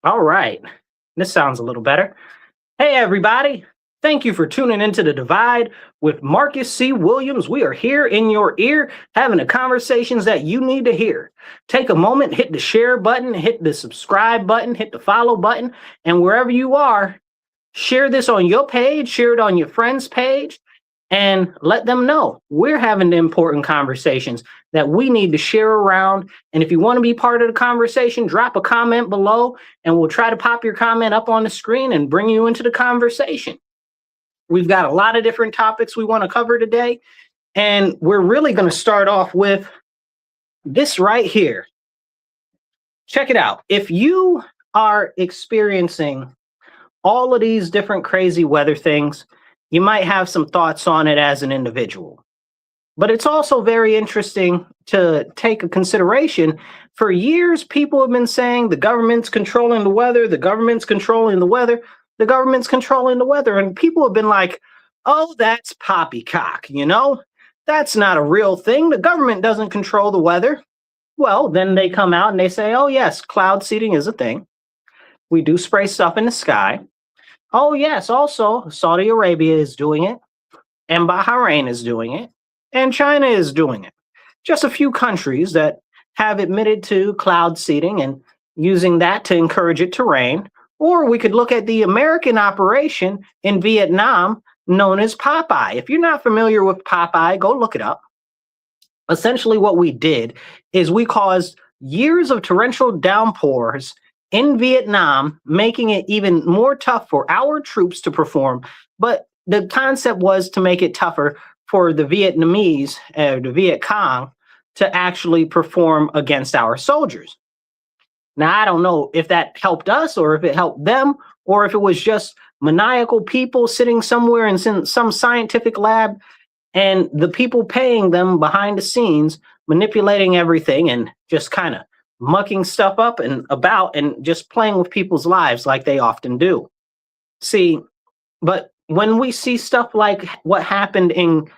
All right. This sounds a little better. Hey, everybody. Thank you for tuning into The Divide with Marcus C. Williams. We are here in your ear having the conversations that you need to hear. Take a moment, hit the share button, hit the subscribe button, hit the follow button, and wherever you are, share this on your page, share it on your friend's page, and let them know we're having the important conversations that we need to share around. And if you want to be part of the conversation, drop a comment below and we'll try to pop your comment up on the screen and bring you into the conversation. We've got a lot of different topics we want to cover today. And we're really going to start off with this right here. Check it out. If you are experiencing all of these different crazy weather things, you might have some thoughts on it as an individual. But it's also very interesting to take a consideration. For years, people have been saying the government's controlling the weather, the government's controlling the weather, the government's controlling the weather. And people have been like, oh, that's poppycock, That's not a real thing. The government doesn't control the weather. Well, then they come out and they say, oh, yes, cloud seeding is a thing. We do spray stuff in the sky. Oh, yes, also, Saudi Arabia is doing it, and Bahrain is doing it, and China is doing it. Just a few countries that have admitted to cloud seeding and using that to encourage it to rain. Or we could look at the American operation in Vietnam known as Popeye. If you're not familiar with Popeye, go look it up. Essentially, what we did is we caused years of torrential downpours in Vietnam, making it even more tough for our troops to perform. But the concept was to make it tougher for the Vietnamese, the Viet Cong, to actually perform against our soldiers. Now, I don't know if that helped us or if it helped them, or if it was just maniacal people sitting somewhere in some scientific lab and the people paying them behind the scenes, manipulating everything and just kind of mucking stuff up and about and just playing with people's lives like they often do. See, but when we see stuff like what happened in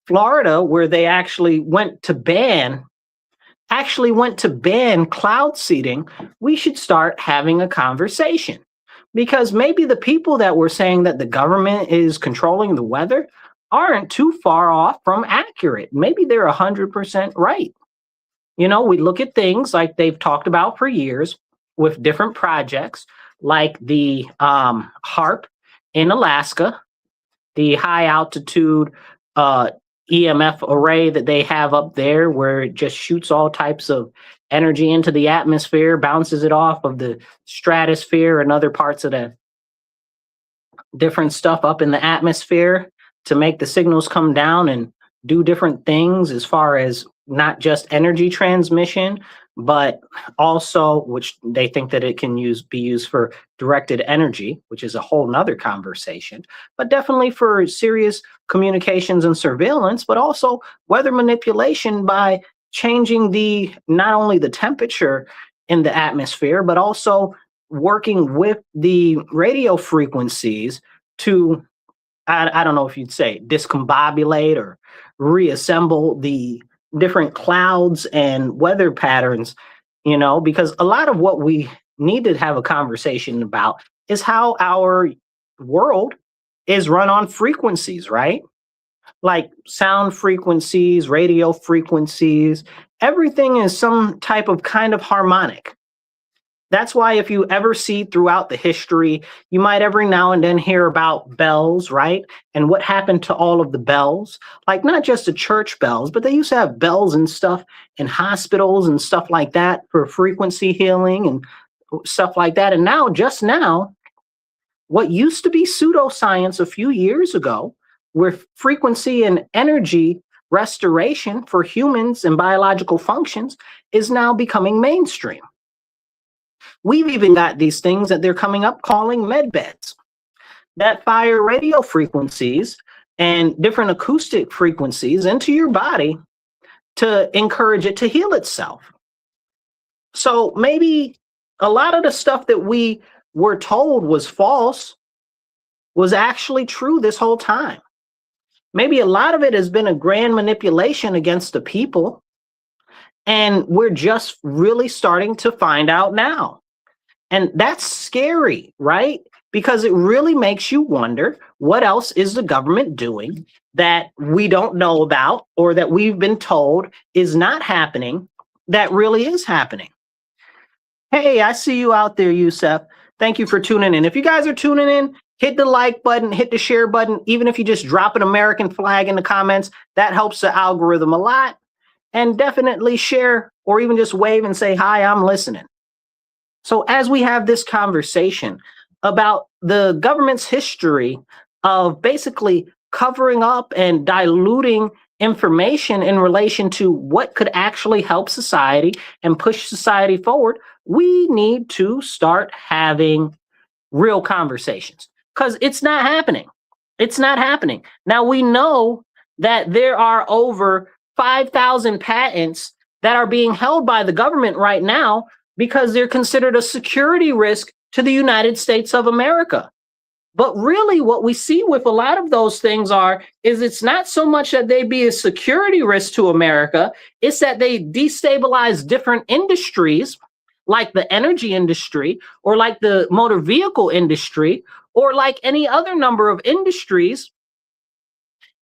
Florida, where they actually went to ban cloud seeding, we should start having a conversation. Because maybe the people that were saying that the government is controlling the weather aren't too far off from accurate. Maybe they're 100% right. We look at things like they've talked about for years with different projects, like the HARP in Alaska, the high altitude EMF array that they have up there, where it just shoots all types of energy into the atmosphere, bounces it off of the stratosphere and other parts of the different stuff up in the atmosphere to make the signals come down and do different things as far as not just energy transmission, but also, which they think that it can be used for directed energy, which is a whole nother conversation, but definitely for serious communications and surveillance, but also weather manipulation by changing not only the temperature in the atmosphere, but also working with the radio frequencies to, I don't know if you'd say, discombobulate or reassemble the different clouds and weather patterns, because a lot of what we need to have a conversation about is how our world is run on frequencies, right? Like sound frequencies, radio frequencies, everything is some type of kind of harmonic. That's why if you ever see throughout the history, you might every now and then hear about bells, right? And what happened to all of the bells, like not just the church bells, but they used to have bells and stuff in hospitals and stuff like that for frequency healing and stuff like that. And just now, what used to be pseudoscience a few years ago, where frequency and energy restoration for humans and biological functions is now becoming mainstream. We've even got these things that they're coming up calling med beds that fire radio frequencies and different acoustic frequencies into your body to encourage it to heal itself. So maybe a lot of the stuff that we were told was false was actually true this whole time. Maybe a lot of it has been a grand manipulation against the people, and we're just really starting to find out now. And that's scary, right? Because it really makes you wonder, what else is the government doing that we don't know about, or that we've been told is not happening, that really is happening? Hey, I see you out there, Yusef. Thank you for tuning in. If you guys are tuning in, hit the like button, hit the share button. Even if you just drop an American flag in the comments, that helps the algorithm a lot. And definitely share, or even just wave and say, hi, I'm listening. So as we have this conversation about the government's history of basically covering up and diluting information in relation to what could actually help society and push society forward, we need to start having real conversations, because it's not happening. It's not happening. Now, we know that there are over 5,000 patents that are being held by the government right now because they're considered a security risk to the United States of America. But really, what we see with a lot of those things is it's not so much that they be a security risk to America, it's that they destabilize different industries, like the energy industry, or like the motor vehicle industry, or like any other number of industries.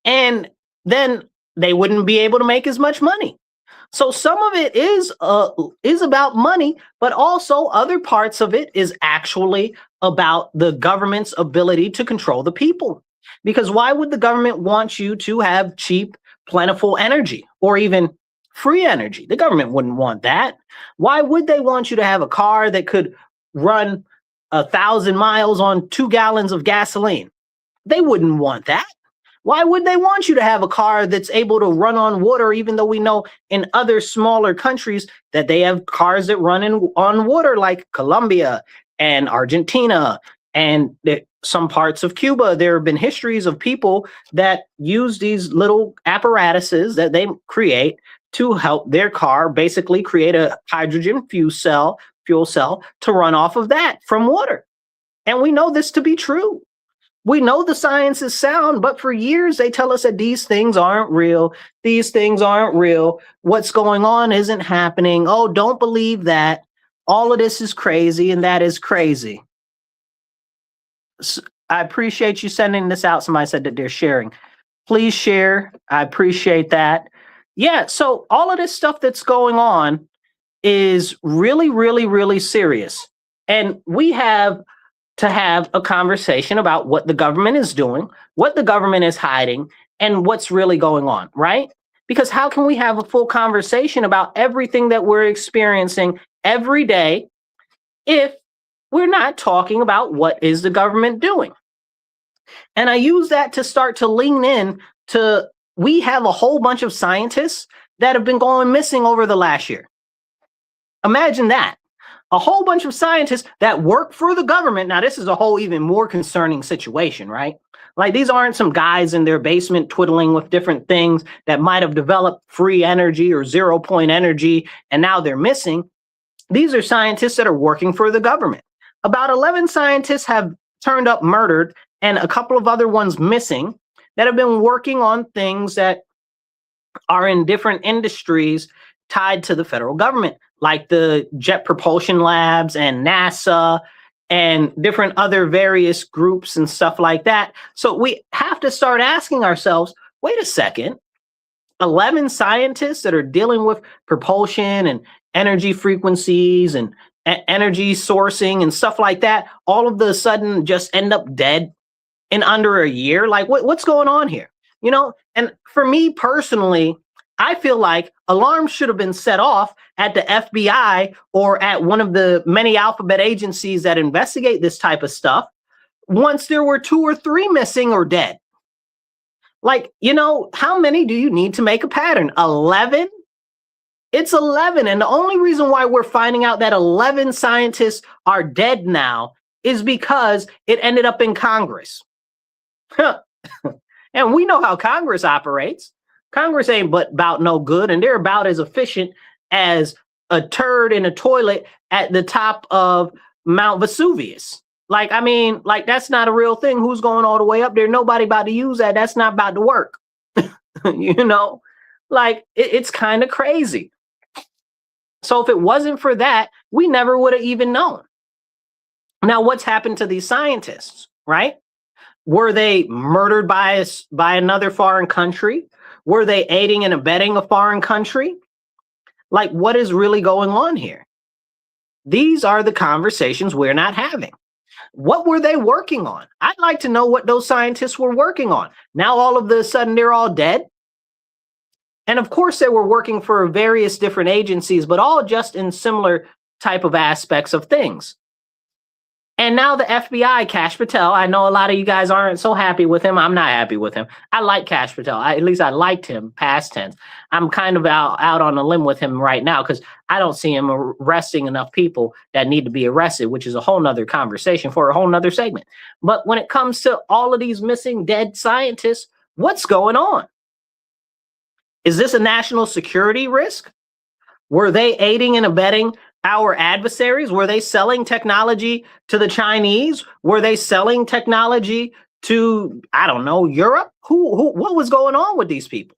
And then they wouldn't be able to make as much money. So some of it is about money, but also other parts of it is actually about the government's ability to control the people. Because why would the government want you to have cheap, plentiful energy, or even free energy? The government wouldn't want that. Why would they want you to have a car that could run 1,000 miles on 2 gallons of gasoline? They wouldn't want that. Why would they want you to have a car that's able to run on water, even though we know in other smaller countries that they have cars that run on water, like Colombia and Argentina and some parts of Cuba? There have been histories of people that use these little apparatuses that they create to help their car basically create a hydrogen fuel cell to run off of that from water. And we know this to be true. We know the science is sound, but for years they tell us that these things aren't real. These things aren't real. What's going on isn't happening. Oh, don't believe that. All of this is crazy, and that is crazy. So I appreciate you sending this out. Somebody said that they're sharing. Please share. I appreciate that. Yeah, so all of this stuff that's going on is really, really, really serious. And we have to have a conversation about what the government is doing, what the government is hiding, and what's really going on, right? Because how can we have a full conversation about everything that we're experiencing every day if we're not talking about what is the government doing? And I use that to start to lean in to, we have a whole bunch of scientists that have been going missing over the last year. Imagine that. A whole bunch of scientists that work for the government. Now, this is a whole even more concerning situation, right? Like, these aren't some guys in their basement twiddling with different things that might have developed free energy or 0 point energy, and now they're missing. These are scientists that are working for the government. About 11 scientists have turned up murdered, and a couple of other ones missing, that have been working on things that are in different industries tied to the federal government, like the Jet Propulsion Labs and NASA and different other various groups and stuff like that. So we have to start asking ourselves, wait a second, 11 scientists that are dealing with propulsion and energy frequencies and energy sourcing and stuff like that, all of a sudden just end up dead in under a year? Like, what's going on here? You know, and for me personally, I feel like alarms should have been set off at the FBI or at one of the many alphabet agencies that investigate this type of stuff once there were 2 or 3 missing or dead. Like, you know, how many do you need to make a pattern? 11? It's 11. And the only reason why we're finding out that 11 scientists are dead now is because it ended up in Congress. And we know how Congress operates. Congress ain't but about no good, and they're about as efficient as a turd in a toilet at the top of Mount Vesuvius. Like, I mean, like, that's not a real thing. Who's going all the way up there? Nobody about to use that. That's not about to work. You know, like, it's kind of crazy. So if it wasn't for that, we never would have even known. Now, what's happened to these scientists, right? Were they murdered by another foreign country? Were they aiding and abetting a foreign country? Like, what is really going on here? These are the conversations we're not having. What were they working on? I'd like to know what those scientists were working on. Now, all of a sudden, they're all dead. And of course, they were working for various different agencies, but all just in similar type of aspects of things. And now the FBI, Kash Patel, I know a lot of you guys aren't so happy with him. I'm not happy with him. I like Kash Patel. At least I liked him, past tense. I'm kind of out on a limb with him right now because I don't see him arresting enough people that need to be arrested, which is a whole nother conversation for a whole nother segment. But when it comes to all of these missing dead scientists, what's going on? Is this a national security risk? Were they aiding and abetting our adversaries? Were they selling technology to the Chinese? Were they selling technology to, I don't know, Europe? What was going on with these people?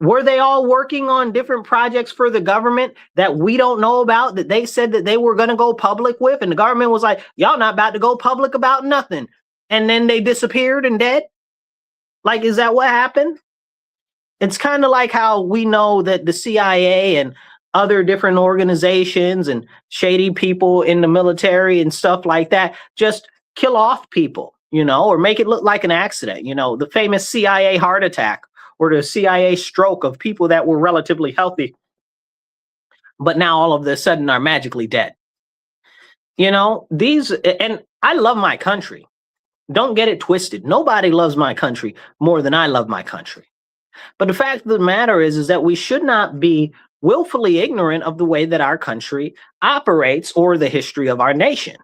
Were they all working on different projects for the government that we don't know about, that they said that they were going to go public with? And the government was like, y'all not about to go public about nothing. And then they disappeared and dead? Like, is that what happened? It's kind of like how we know that the CIA and other different organizations and shady people in the military and stuff like that just kill off people, or make it look like an accident. The famous CIA heart attack or the CIA stroke of people that were relatively healthy, but now all of a sudden are magically dead. And I love my country. Don't get it twisted. Nobody loves my country more than I love my country. But the fact of the matter is that we should not be willfully ignorant of the way that our country operates or the history of our nation.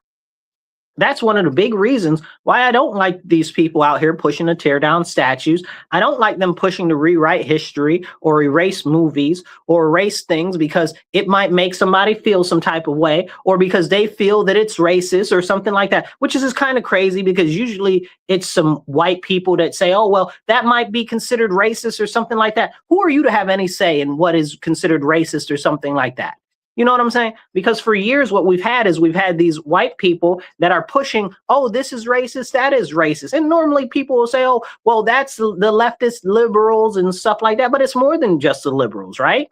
That's one of the big reasons why I don't like these people out here pushing to tear down statues. I don't like them pushing to rewrite history or erase movies or erase things because it might make somebody feel some type of way or because they feel that it's racist or something like that, which is just kind of crazy because usually it's some white people that say, oh, well, that might be considered racist or something like that. Who are you to have any say in what is considered racist or something like that? You know what I'm saying? Because for years, what we've had is we've had these white people that are pushing, oh, this is racist, that is racist. And normally people will say, oh, well, that's the leftist liberals and stuff like that. But it's more than just the liberals, right?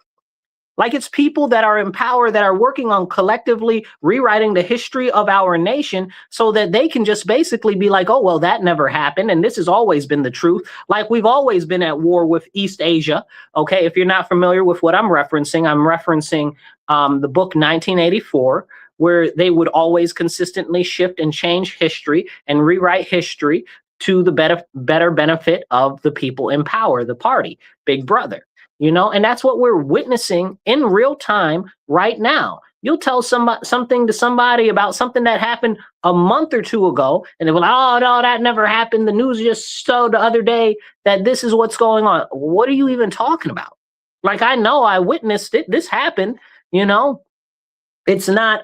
Like it's people that are in power that are working on collectively rewriting the history of our nation so that they can just basically be like, oh, well, that never happened. And this has always been the truth. Like we've always been at war with East Asia. OK, if you're not familiar with what I'm referencing the book 1984, where they would always consistently shift and change history and rewrite history to the better benefit of the people in power, the party, Big Brother. And that's what we're witnessing in real time right now. You'll tell something to somebody about something that happened a month or two ago, and they're like, oh, no, that never happened. The news just showed the other day that this is what's going on. What are you even talking about? Like, I know I witnessed it. This happened, It's not,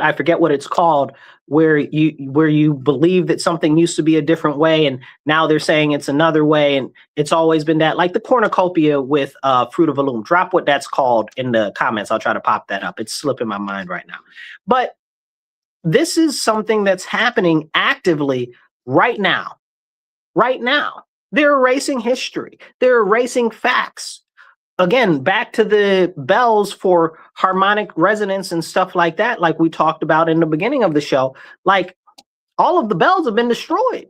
I forget what it's called, where you believe that something used to be a different way and now they're saying it's another way, and it's always been that, like the cornucopia with Fruit of the Loom. Drop what that's called in the comments. I'll try to pop that up. It's slipping my mind right now. But this is something that's happening actively right now. Right now. They're erasing history. They're erasing facts. Again, back to the bells for harmonic resonance and stuff like that, like we talked about in the beginning of the show, like all of the bells have been destroyed.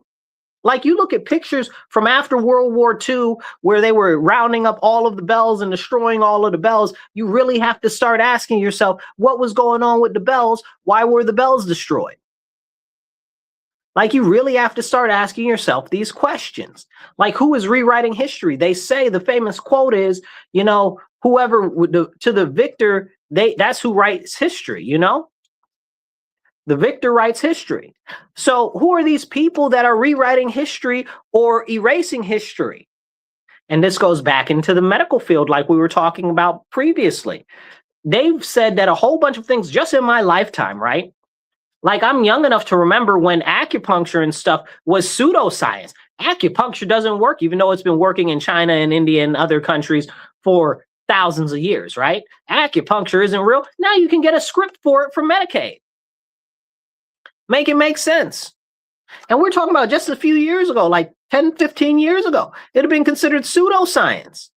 Like you look at pictures from after World War II, where they were rounding up all of the bells and destroying all of the bells. You really have to start asking yourself, what was going on with the bells? Why were the bells destroyed? Like you really have to start asking yourself these questions. Like who is rewriting history? They say the famous quote is, whoever to the victor, that's who writes history, The victor writes history. So who are these people that are rewriting history or erasing history? And this goes back into the medical field like we were talking about previously. They've said that a whole bunch of things just in my lifetime, right? Like I'm young enough to remember when acupuncture and stuff was pseudoscience. Acupuncture doesn't work, even though it's been working in China and India and other countries for thousands of years, right? Acupuncture isn't real. Now you can get a script for it from Medicaid. Make it make sense. And we're talking about just a few years ago, like 10, 15 years ago. It'd have been considered pseudoscience.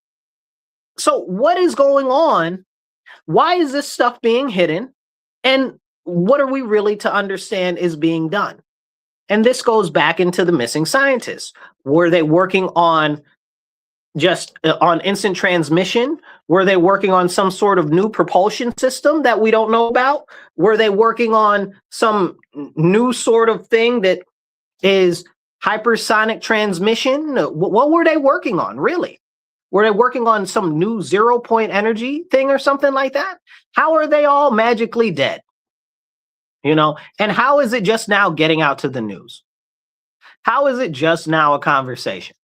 So what is going on? Why is this stuff being hidden? And what are we really to understand is being done? And this goes back into the missing scientists. Were they working on just on instant transmission? Were they working on some sort of new propulsion system that we don't know about? Were they working on some new sort of thing that is hypersonic transmission? What were they working on, really? Were they working on some new 0-point energy thing or something like that? How are they all magically dead? And how is it just now getting out to the news? How is it just now a conversation?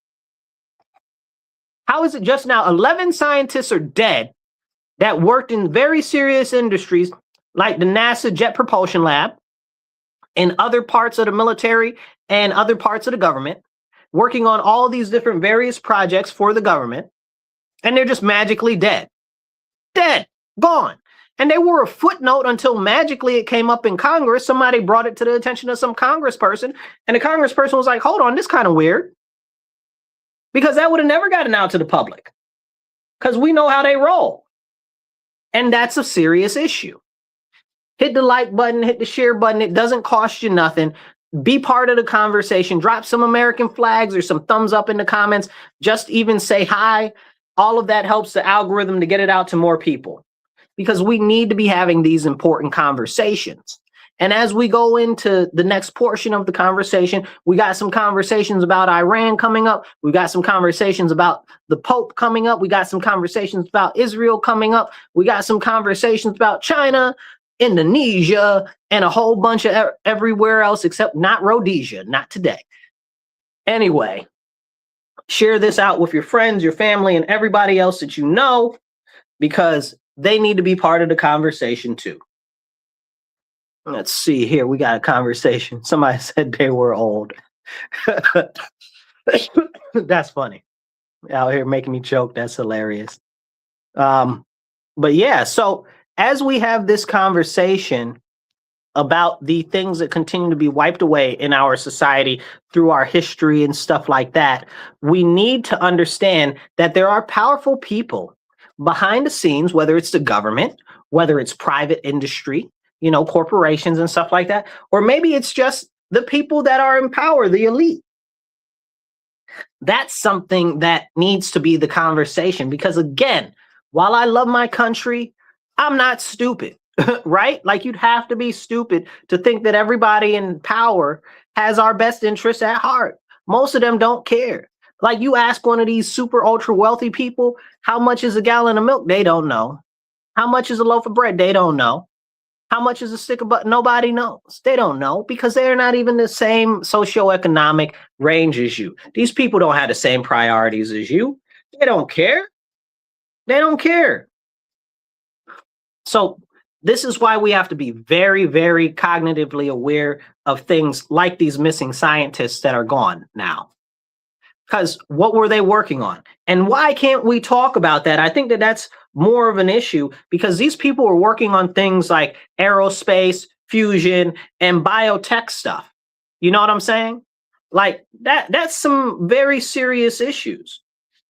How is it just now 11 scientists are dead that worked in very serious industries like the NASA Jet Propulsion Lab and other parts of the military and other parts of the government, working on all these different various projects for the government, and they're just magically dead. Dead. Gone. And they were a footnote until magically it came up in Congress. Somebody brought it to the attention of some congressperson, and the congressperson was like, hold on, this is kind of weird. Because that would have never gotten out to the public. Because we know how they roll. And that's a serious issue. Hit the like button, hit the share button. It doesn't cost you nothing. Be part of the conversation. Drop some American flags or some thumbs up in the comments. Just even say hi. All of that helps the algorithm to get it out to more people. Because we need to be having these important conversations. And as we go into the next portion of the conversation, we got some conversations about Iran coming up. We got some conversations about the Pope coming up. We got some conversations about Israel coming up. We got some conversations about China, Indonesia, and a whole bunch of everywhere else except not Rhodesia, not today. Anyway, share this out with your friends, your family, and everybody else that you know, because they need to be part of the conversation too. Let's see here. We got a conversation. Somebody said they were old. That's funny. Out here making me choke. That's hilarious. But yeah, so as we have this conversation about the things that continue to be wiped away in our society through our history and stuff like that, we need to understand that there are powerful people behind the scenes, whether it's the government, whether it's private industry, corporations and stuff like that, or maybe it's just the people that are in power, the elite. That's something that needs to be the conversation, because again, while I love my country, I'm not stupid, right? Like, you'd have to be stupid to think that everybody in power has our best interests at heart. Most of them don't care. Like, you ask one of these super ultra wealthy people, how much is a gallon of milk? They don't know. How much is a loaf of bread? They don't know. How much is a stick of butter? Nobody knows. They don't know, because they're not even the same socioeconomic range as you. These people don't have the same priorities as you. They don't care. They don't care. So this is why we have to be very, very cognitively aware of things like these missing scientists that are gone now. Because what were they working on? And why can't we talk about that? I think that that's more of an issue, because these people were working on things like aerospace, fusion, and biotech stuff. You know what I'm saying? Like that's some very serious issues.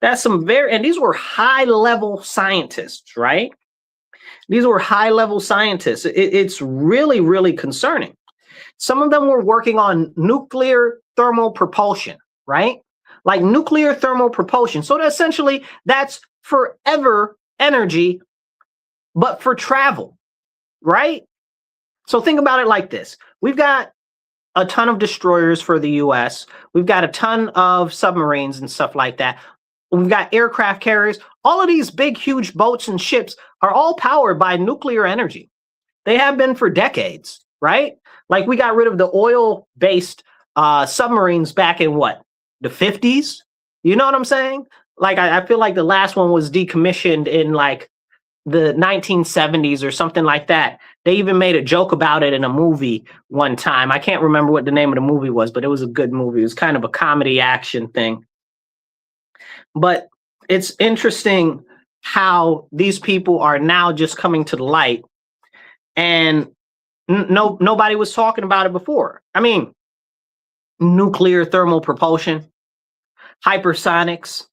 And these were high-level scientists, right? These were high-level scientists. It's really, really concerning. Some of them were working on nuclear thermal propulsion, right? Like nuclear thermal propulsion. So essentially, that's forever energy, but for travel, right? So think about it like this. We've got a ton of destroyers for the US. We've got a ton of submarines and stuff like that. We've got aircraft carriers. All of these big, huge boats and ships are all powered by nuclear energy. They have been for decades, right? Like, we got rid of the oil-based submarines back in what? The 50s? You know what I'm saying? Like, I feel like the last one was decommissioned in like the 1970s or something like that. They even made a joke about it in a movie one time. I can't remember what the name of the movie was, but it was a good movie. It was kind of a comedy action thing. But it's interesting how these people are now just coming to the light. And No, nobody was talking about it before. I mean, nuclear thermal propulsion, hypersonics,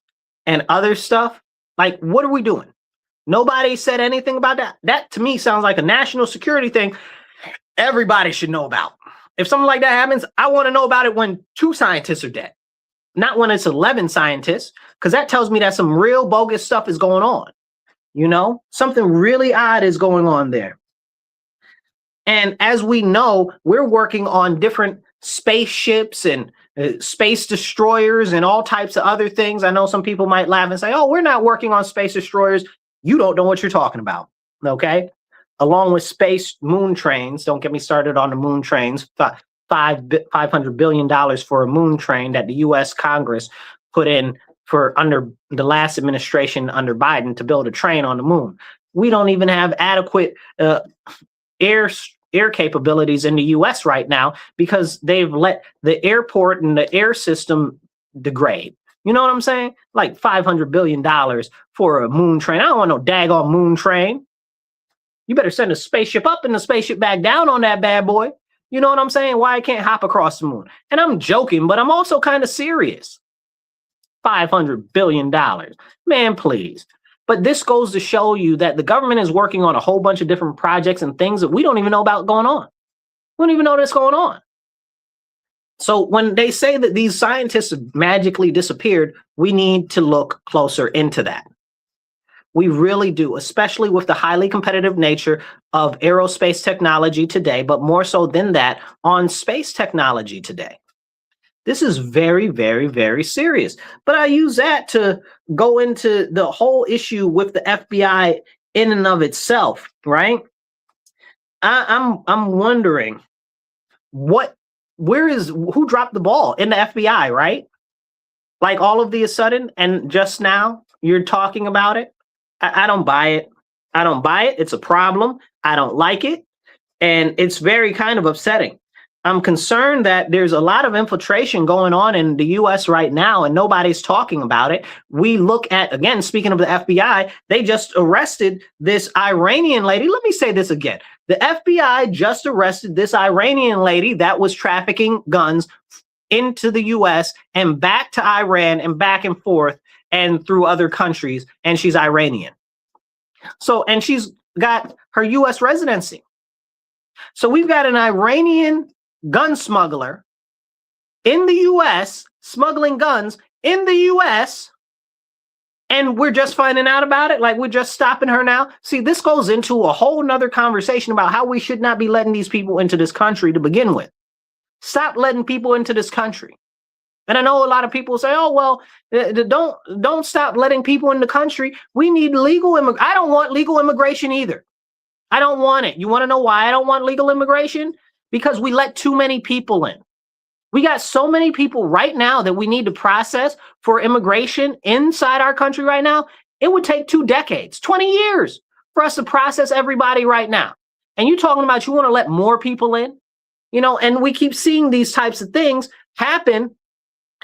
and other stuff. Like, what are we doing? Nobody said anything about that. That to me sounds like a national security thing everybody should know about. If something like that happens, I want to know about it when 2 scientists are dead, not when it's 11 scientists, because that tells me that some real bogus stuff is going on. Something really odd is going on there. And as we know, we're working on different spaceships and space destroyers and all types of other things. I know some people might laugh and say, oh, we're not working on space destroyers. You don't know what you're talking about. Okay. Along with space moon trains. Don't get me started on the moon trains. $500 billion for a moon train that the U.S. Congress put in for under the last administration under Biden to build a train on the moon. We don't even have adequate air capabilities in the U.S. right now because they've let the airport and the air system degrade. You know what I'm saying? Like $500 billion for a moon train. I don't want no daggone moon train. You better send a spaceship up and a spaceship back down on that bad boy. You know what I'm saying? Why I can't hop across the moon. And I'm joking, but I'm also kind of serious. $500 billion. Man, please. But this goes to show you that the government is working on a whole bunch of different projects and things that we don't even know about going on. We don't even know that's going on. So when they say that these scientists have magically disappeared, we need to look closer into that. We really do, especially with the highly competitive nature of aerospace technology today, but more so than that, on space technology today. This is very, very, very serious. But I use that to go into the whole issue with the FBI in and of itself, right? I'm wondering who dropped the ball in the FBI, right? Like all of the sudden, and just now you're talking about it. I don't buy it. I don't buy it. It's a problem. I don't like it. And it's very kind of upsetting. I'm concerned that there's a lot of infiltration going on in the US right now, and nobody's talking about it. We look at, again, speaking of the FBI, they just arrested this Iranian lady. Let me say this again. The FBI just arrested this Iranian lady that was trafficking guns into the US and back to Iran and back and forth and through other countries, and she's Iranian. So, and she's got her US residency. So we've got an Iranian gun smuggler in the US smuggling guns in the US, and we're just finding out about it. Like, we're just stopping her now. See, this goes into a whole nother conversation about how we should not be letting these people into this country to begin with. Stop letting people into this country. And I know a lot of people say, oh, well, don't stop letting people in the country. We need legal immigration. I don't want legal immigration either. I don't want it. You want to know why I don't want legal immigration? Because we let too many people in. We got so many people right now that we need to process for immigration inside our country right now. It would take 2 decades, 20 years for us to process everybody right now. And you talking about you want to let more people in? And we keep seeing these types of things happen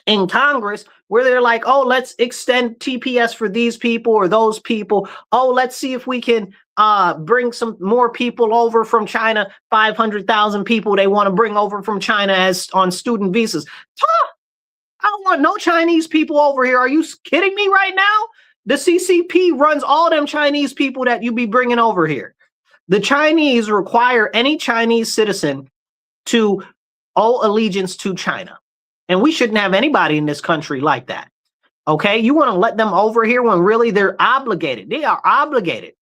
in Congress where they're like, oh, let's extend TPS for these people or those people. Oh, let's see if we can bring some more people over from China. 500,000 people they want to bring over from China as on student visas. I don't want no Chinese people over here. Are you kidding me right now? The CCP runs all them Chinese people that you be bringing over here. The Chinese require any Chinese citizen to owe allegiance to China. And we shouldn't have anybody in this country like that. Okay? You want to let them over here when really they're obligated. They are obligated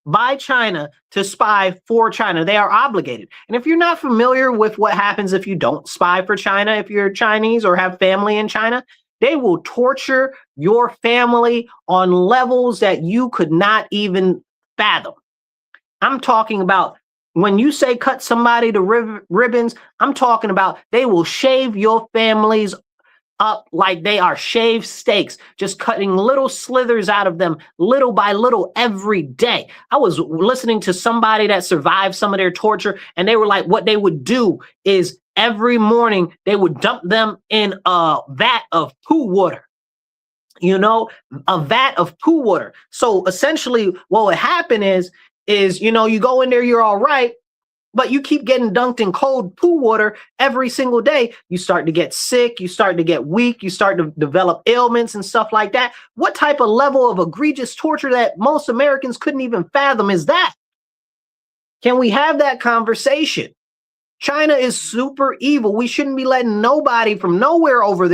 by China to spy for China. They are obligated. And if you're not familiar with what happens if you don't spy for China, if you're Chinese or have family in China, they will torture your family on levels that you could not even fathom. I'm talking about when you say cut somebody to ribbons, I'm talking about they will shave your families up like they are shaved steaks, just cutting little slithers out of them little by little every day. I was listening to somebody that survived some of their torture, and they were like, what they would do is every morning they would dump them in a vat of poo water. A vat of poo water. So essentially what would happen is, you go in there, you're all right. but you keep getting dunked in cold pool water every single day, you start to get sick, you start to get weak, you start to develop ailments and stuff like that. What type of level of egregious torture that most Americans couldn't even fathom is that? Can we have that conversation? China is super evil. We shouldn't be letting nobody from nowhere over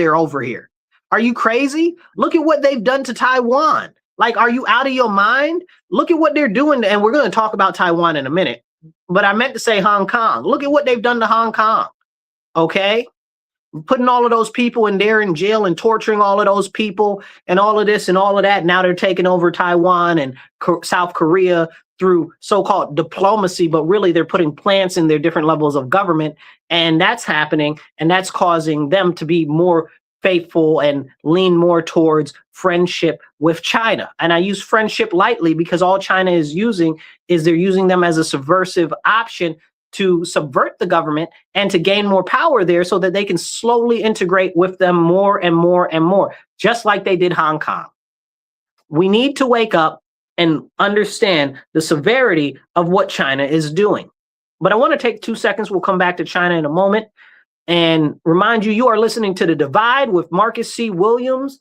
here. Are you crazy? Look at what they've done to Taiwan. Like, are you out of your mind? Look at what they're doing. And we're going to talk about Taiwan in a minute. But I meant to say Hong Kong. Look at what they've done to Hong Kong. Okay? Putting all of those people in there in jail and torturing all of those people and all of this and all of that. Now they're taking over Taiwan and South Korea through so-called diplomacy, but really they're putting plants in their different levels of government. And that's happening. And that's causing them to be more faithful and lean more towards friendship with China. And I use friendship lightly because all China is using is they're using them as a subversive option to subvert the government and to gain more power there so that they can slowly integrate with them more and more and more, just like they did Hong Kong. We need to wake up and understand the severity of what China is doing. But I want to take 2 seconds. We'll come back to China in a moment and remind you, you are listening to The Divide with Marcus C. Williams.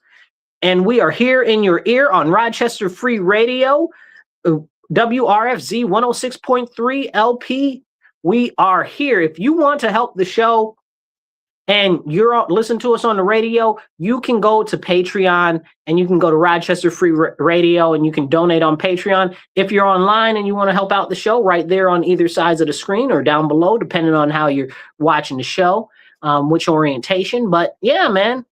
And we are here in your ear on Rochester Free Radio, WRFZ 106.3 LP. We are here. If you want to help the show and you're listen to us on the radio, you can go to Patreon and you can go to Rochester Free Radio and you can donate on Patreon. If you're online and you want to help out the show, right there on either sides of the screen or down below, depending on how you're watching the show, which orientation. But yeah, man,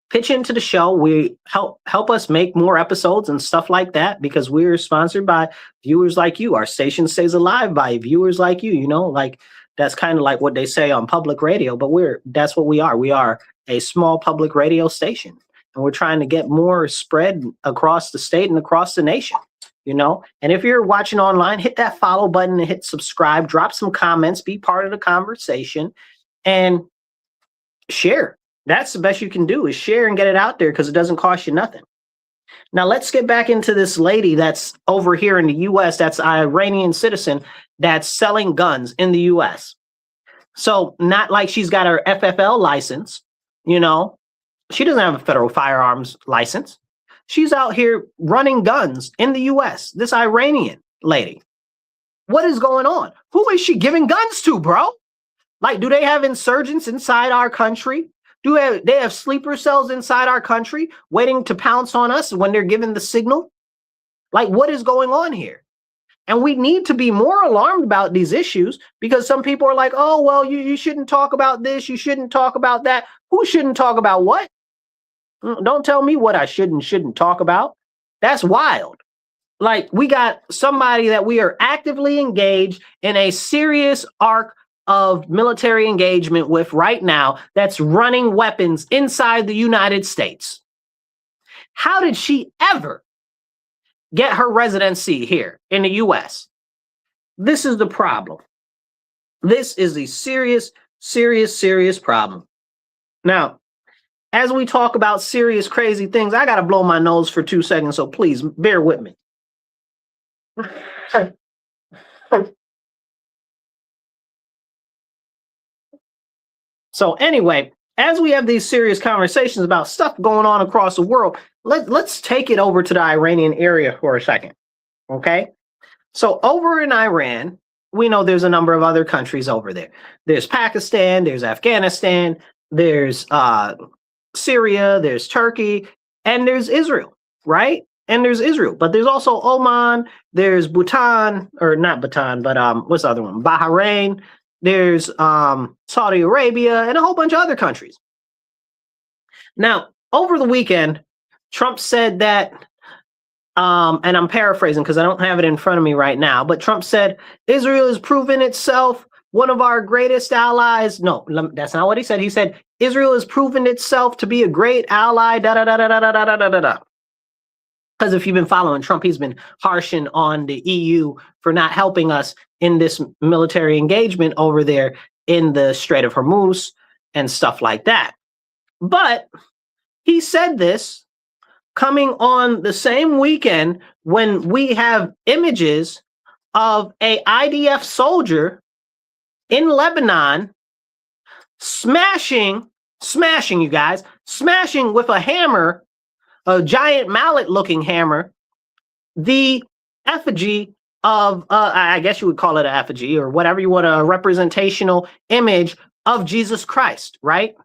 pitch into the show. We help us make more episodes and stuff like that because we're sponsored by viewers like you. Our station stays alive by viewers like you, you know, like that's kind of like what they say on public radio, but that's what we are. We are a small public radio station and we're trying to get more spread across the state and across the nation, you know? And if you're watching online, hit that follow button and hit subscribe, drop some comments, be part of the conversation and share. That's the best you can do is share and get it out there because it doesn't cost you nothing. Now, let's get back into this lady that's over here in the U.S. That's an Iranian citizen that's selling guns in the U.S. So not like she's got her FFL license, you know. She doesn't have a federal firearms license. She's out here running guns in the U.S., this Iranian lady. What is going on? Who is she giving guns to, bro? Like, do they have insurgents inside our country? Do they have sleeper cells inside our country waiting to pounce on us when they're given the signal? Like, what is going on here? And we need to be more alarmed about these issues because some people are like, oh, well, you shouldn't talk about this. You shouldn't talk about that. Who shouldn't talk about what? Don't tell me what I shouldn't talk about. That's wild. Like, we got somebody that we are actively engaged in a serious arc of military engagement with right now that's running weapons inside the United States. How did she ever get her residency here in the US? This is the problem. This is a serious, serious, serious problem. Now, as we talk about serious, crazy things, I got to blow my nose for 2 seconds, so please bear with me. So anyway, as we have these serious conversations about stuff going on across the world, let's take it over to the Iranian area for a second, okay? So over in Iran, we know there's a number of other countries over there. There's Pakistan, there's Afghanistan, there's Syria, there's Turkey, and there's Israel, right? And there's Israel, but there's also Oman, there's Bhutan, or not Bhutan, but what's the other one? Bahrain. There's Saudi Arabia and a whole bunch of other countries. Now, over the weekend, Trump said that, and I'm paraphrasing because I don't have it in front of me right now, but Trump said, Israel has proven itself one of our greatest allies. No, that's not what he said. He said, Israel has proven itself to be a great ally, da-da-da-da-da-da-da-da-da. Because if you've been following Trump, he's been harshing on the EU for not helping us in this military engagement over there in the Strait of Hormuz and stuff like that. But he said this coming on the same weekend when we have images of a IDF soldier in Lebanon smashing you guys, smashing with a hammer, a giant mallet-looking hammer, the effigy of, I guess you would call it an effigy or whatever you want, a representational image of Jesus Christ, right?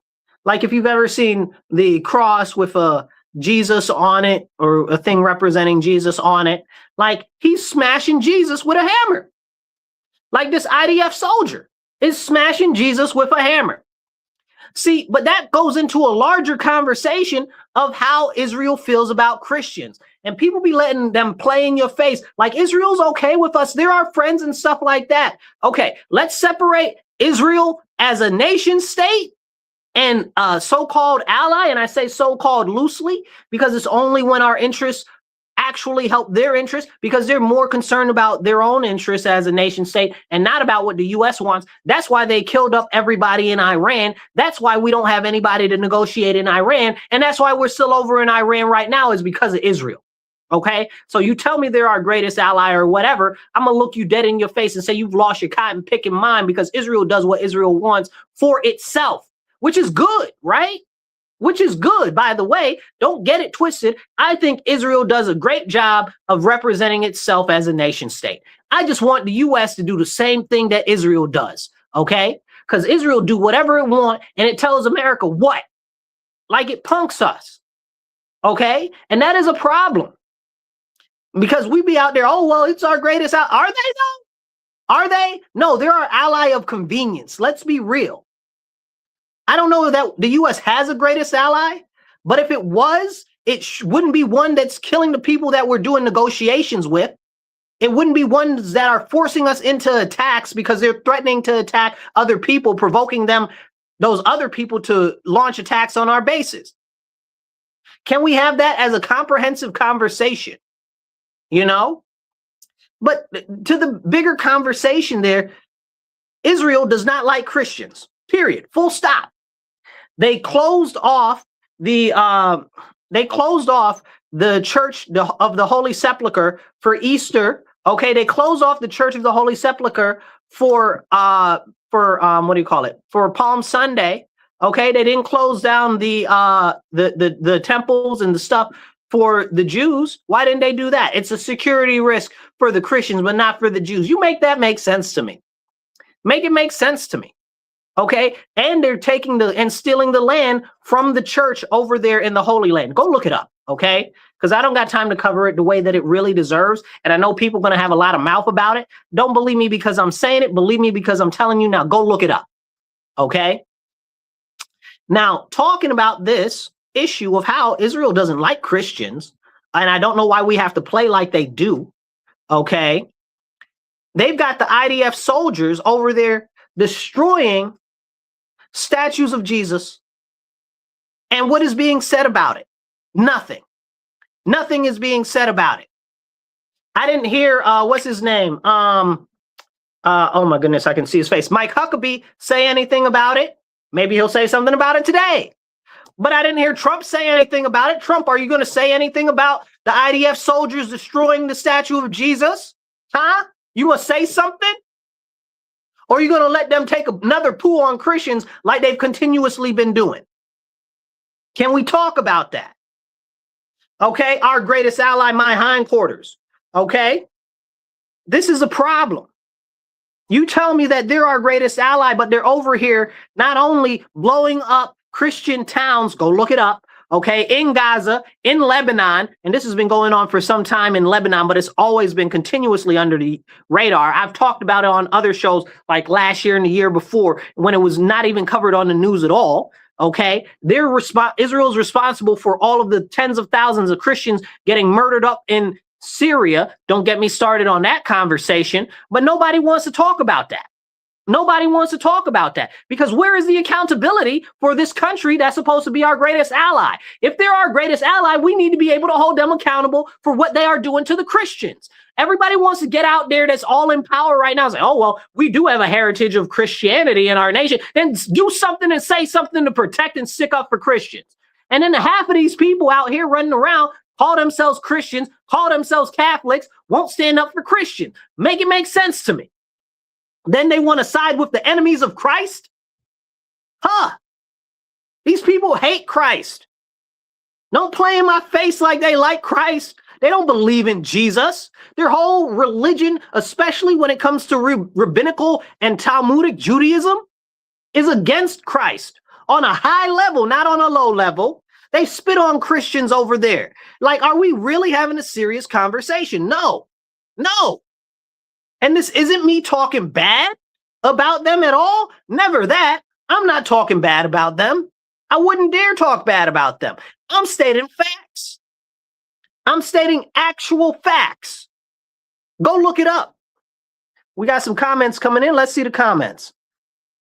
Like if you've ever seen the cross with a Jesus on it or a thing representing Jesus on it, like he's smashing Jesus with a hammer. Like this IDF soldier is smashing Jesus with a hammer. See, but that goes into a larger conversation of how Israel feels about Christians. And people be letting them play in your face like Israel's okay with us. They're our friends and stuff like that. Okay, let's separate Israel as a nation state and so-called ally. And I say so-called loosely because it's only when our interests actually help their interests, because they're more concerned about their own interests as a nation state and not about what the U.S. wants. That's why they killed up everybody in Iran. That's why we don't have anybody to negotiate in Iran. And that's why we're still over in Iran right now, is because of Israel. Okay, so you tell me they're our greatest ally or whatever, I'm gonna look you dead in your face and say you've lost your cotton picking mind, because Israel does what Israel wants for itself, which is good, right? Which is good, by the way. Don't get it twisted. I think Israel does a great job of representing itself as a nation state. I just want the U.S. to do the same thing that Israel does, okay? Because Israel do whatever it wants, and it tells America what? Like it punks us, okay? And that is a problem. Because we be out there, oh, well, it's our greatest ally. Are they, though? Are they? No, they're our ally of convenience. Let's be real. I don't know that the U.S. has a greatest ally, but if it was, it wouldn't be one that's killing the people that we're doing negotiations with. It wouldn't be ones that are forcing us into attacks because they're threatening to attack other people, provoking them, those other people, to launch attacks on our bases. Can we have that as a comprehensive conversation? You know? But to the bigger conversation there, Israel does not like Christians, period, full stop. They closed off the Church of the Holy Sepulchre for Easter. Okay, they closed off the Church of the Holy Sepulchre for what do you call it? For Palm Sunday. Okay, they didn't close down the temples and the stuff for the Jews. Why didn't they do that? It's a security risk for the Christians, but not for the Jews. You make that make sense to me. Make it make sense to me. Okay, and they're taking and stealing the land from the church over there in the Holy Land. Go look it up, okay? Because I don't got time to cover it the way that it really deserves. And I know people are going to have a lot of mouth about it. Don't believe me because I'm saying it. Believe me because I'm telling you now. Go look it up, okay? Now, talking about this issue of how Israel doesn't like Christians, and I don't know why we have to play like they do, okay? They've got the IDF soldiers over there destroying statues of Jesus. And what is being said about it? Nothing. Nothing is being said about it. I didn't hear, what's his name? Oh my goodness, I can see his face. Mike Huckabee say anything about it. Maybe he'll say something about it today. But I didn't hear Trump say anything about it. Trump, are you going to say anything about the IDF soldiers destroying the statue of Jesus? Huh? You going to say something? Or are you going to let them take another poo on Christians like they've continuously been doing? Can we talk about that? Okay, our greatest ally, my hindquarters. Okay, this is a problem. You tell me that they're our greatest ally, but they're over here not only blowing up Christian towns, go look it up, okay, in Gaza, in Lebanon, and this has been going on for some time in Lebanon, but it's always been continuously under the radar. I've talked about it on other shows like last year and the year before when it was not even covered on the news at all, okay? Israel's responsible for all of the tens of thousands of Christians getting murdered up in Syria. Don't get me started on that conversation, but nobody wants to talk about that. Nobody wants to talk about that because where is the accountability for this country that's supposed to be our greatest ally? If they're our greatest ally, we need to be able to hold them accountable for what they are doing to the Christians. Everybody wants to get out there that's all in power right now and say, oh, well, we do have a heritage of Christianity in our nation. Then do something and say something to protect and stick up for Christians. And then the half of these people out here running around call themselves Christians, call themselves Catholics, won't stand up for Christians. Make it make sense to me. Then they want to side with the enemies of Christ? Huh? These people hate Christ. Don't play in my face like they like Christ. They don't believe in Jesus. Their whole religion, especially when it comes to rabbinical and Talmudic Judaism, is against Christ on a high level, not on a low level. They spit on Christians over there. Like, are we really having a serious conversation? No. And this isn't me talking bad about them at all. Never that. I'm not talking bad about them. I wouldn't dare talk bad about them. I'm stating facts. I'm stating actual facts. Go look it up. We got some comments coming in. Let's see the comments.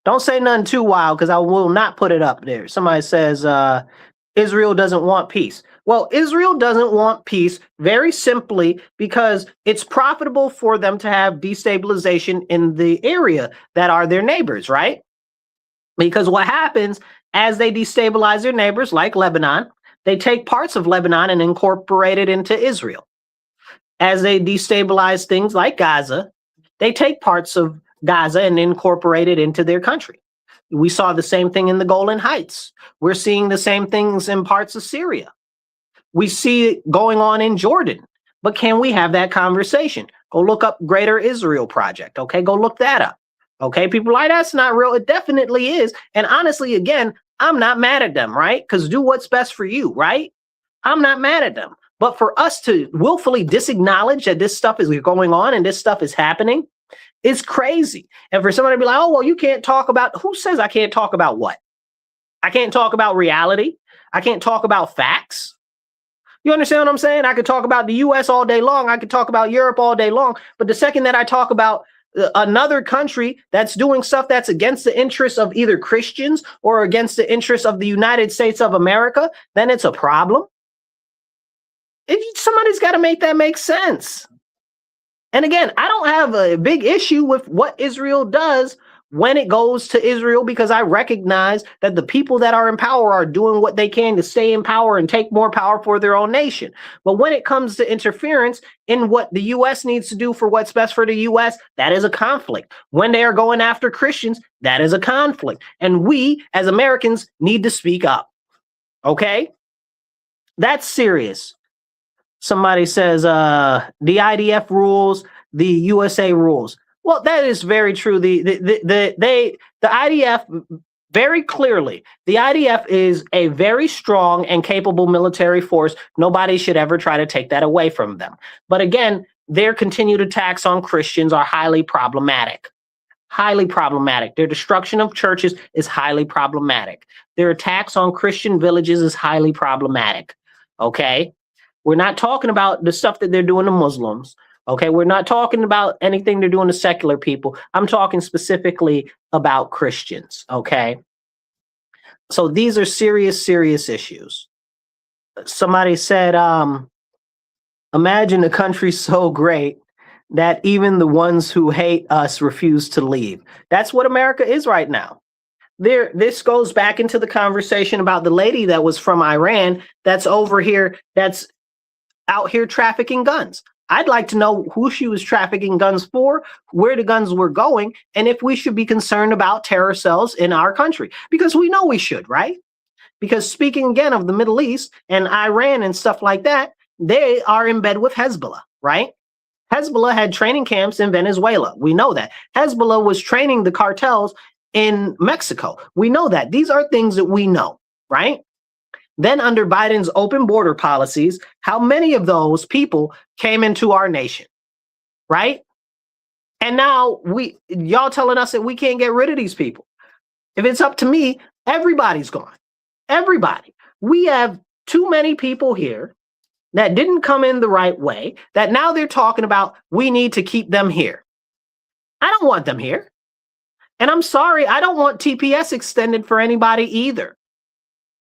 Don't say nothing too wild because I will not put it up there. Somebody says Israel doesn't want peace. Well, Israel doesn't want peace very simply because it's profitable for them to have destabilization in the area that are their neighbors, right? Because what happens as they destabilize their neighbors, like Lebanon, they take parts of Lebanon and incorporate it into Israel. As they destabilize things like Gaza, they take parts of Gaza and incorporate it into their country. We saw the same thing in the Golan Heights. We're seeing the same things in parts of Syria. We see it going on in Jordan. But can we have that conversation? Go look up Greater Israel Project. Okay, go look that up. Okay, people like that's not real. It definitely is. And honestly, again, I'm not mad at them, right? Because do what's best for you, right? I'm not mad at them. But for us to willfully disacknowledge that this stuff is going on and this stuff is happening, it's crazy. And for somebody to be like, oh, well, you can't talk about, who says I can't talk about what? I can't talk about reality. I can't talk about facts. You understand what I'm saying? I could talk about the US all day long. I could talk about Europe all day long. But the second that I talk about another country that's doing stuff that's against the interests of either Christians or against the interests of the United States of America, then it's a problem. Somebody's got to make that make sense. And again, I don't have a big issue with what Israel does when it goes to Israel, because I recognize that the people that are in power are doing what they can to stay in power and take more power for their own nation. But when it comes to interference in what the U.S. needs to do for what's best for the U.S., that is a conflict. When they are going after Christians, that is a conflict. And we, as Americans, need to speak up. Okay? That's serious. Somebody says the IDF rules, the USA rules. Well, that is very true. The IDF, very clearly, the IDF is a very strong and capable military force. Nobody should ever try to take that away from them. But again, their continued attacks on Christians are highly problematic. Highly problematic. Their destruction of churches is highly problematic. Their attacks on Christian villages is highly problematic. Okay? We're not talking about the stuff that they're doing to Muslims. Okay, we're not talking about anything they're doing to secular people. I'm talking specifically about Christians, okay? So these are serious, serious issues. Somebody said, imagine a country so great that even the ones who hate us refuse to leave. That's what America is right now. This goes back into the conversation about the lady that was from Iran that's over here, that's out here trafficking guns. I'd like to know who she was trafficking guns for, where the guns were going, and if we should be concerned about terror cells in our country. Because we know we should, right? Because speaking again of the Middle East and Iran and stuff like that, they are in bed with Hezbollah, right? Hezbollah had training camps in Venezuela. We know that. Hezbollah was training the cartels in Mexico. We know that. These are things that we know, right? Then under Biden's open border policies, how many of those people came into our nation, right? And now y'all telling us that we can't get rid of these people. If it's up to me, everybody's gone. Everybody. We have too many people here that didn't come in the right way, that now they're talking about we need to keep them here. I don't want them here. And I'm sorry, I don't want TPS extended for anybody either.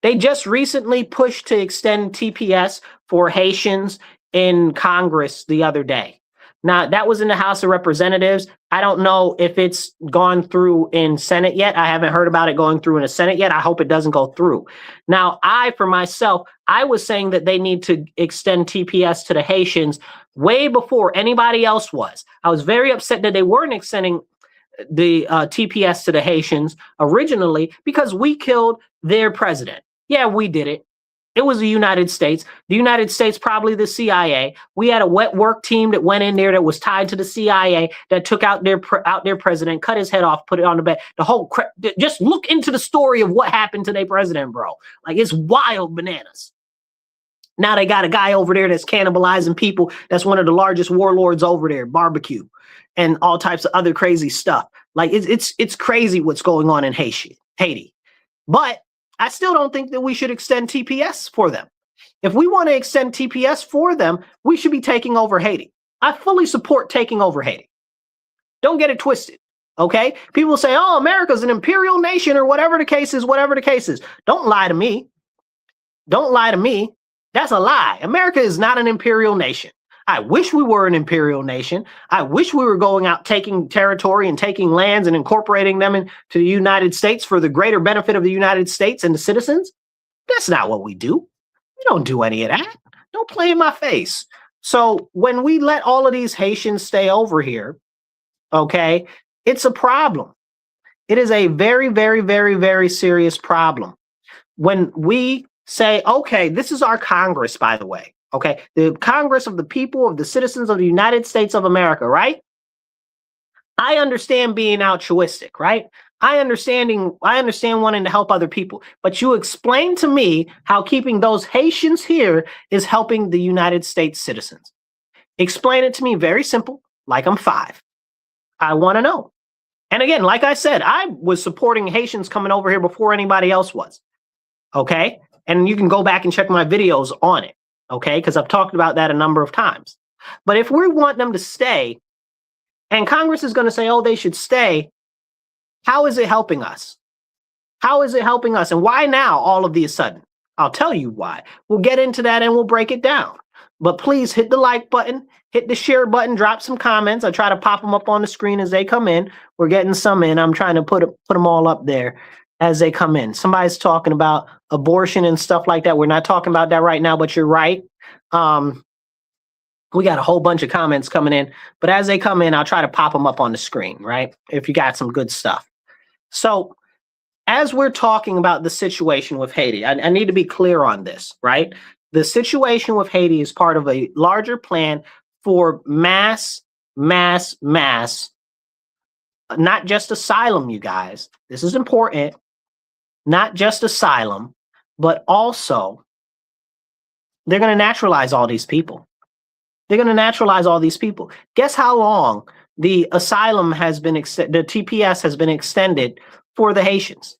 They just recently pushed to extend TPS for Haitians in Congress the other day. Now, that was in the House of Representatives. I don't know if it's gone through in Senate yet. I haven't heard about it going through in the Senate yet. I hope it doesn't go through. Now, for myself, I was saying that they need to extend TPS to the Haitians way before anybody else was. I was very upset that they weren't extending the TPS to the Haitians originally because we killed their president. Yeah, we did it. It was the United States. The United States, probably the CIA. We had a wet work team that went in there that was tied to the CIA that took out their president, cut his head off, put it on the bed. The whole just look into the story of what happened to their president, bro. Like, it's wild bananas. Now they got a guy over there that's cannibalizing people. That's one of the largest warlords over there, barbecue, and all types of other crazy stuff. Like, it's crazy what's going on in Haiti. But I still don't think that we should extend TPS for them. If we want to extend TPS for them, we should be taking over Haiti. I fully support taking over Haiti. Don't get it twisted, okay? People say, oh, America's an imperial nation or whatever the case is, Don't lie to me. Don't lie to me. That's a lie. America is not an imperial nation. I wish we were an imperial nation. I wish we were going out taking territory and taking lands and incorporating them into the United States for the greater benefit of the United States and the citizens. That's not what we do. We don't do any of that. Don't play in my face. So when we let all of these Haitians stay over here, okay, it's a problem. It is a very, very, very, very serious problem. When we say, okay, this is our Congress, by the way. Okay, the Congress of the people of the citizens of the United States of America, right? I understand being altruistic, right? I understand wanting to help other people, but you explain to me how keeping those Haitians here is helping the United States citizens. Explain it to me very simple, like I'm 5. I want to know. And again, like I said, I was supporting Haitians coming over here before anybody else was. Okay, and you can go back and check my videos on it. Okay, because I've talked about that a number of times. But if we want them to stay, and Congress is going to say, oh, they should stay, how is it helping us? How is it helping us? And why now, all of a sudden? I'll tell you why. We'll get into that and we'll break it down. But please hit the like button, hit the share button, drop some comments. I try to pop them up on the screen as they come in. We're getting some in. I'm trying to put them all up there as they come in. Somebody's talking about abortion and stuff like that. We're not talking about that right now, but you're right. We got a whole bunch of comments coming in, but as they come in, I'll try to pop them up on the screen, right? If you got some good stuff. So as we're talking about the situation with Haiti, I need to be clear on this, right? The situation with Haiti is part of a larger plan for mass, not just asylum, you guys. This is important. Not just asylum, but also they're going to naturalize all these people. They're going to naturalize all these people. Guess how long the asylum has been, the TPS has been extended for the Haitians?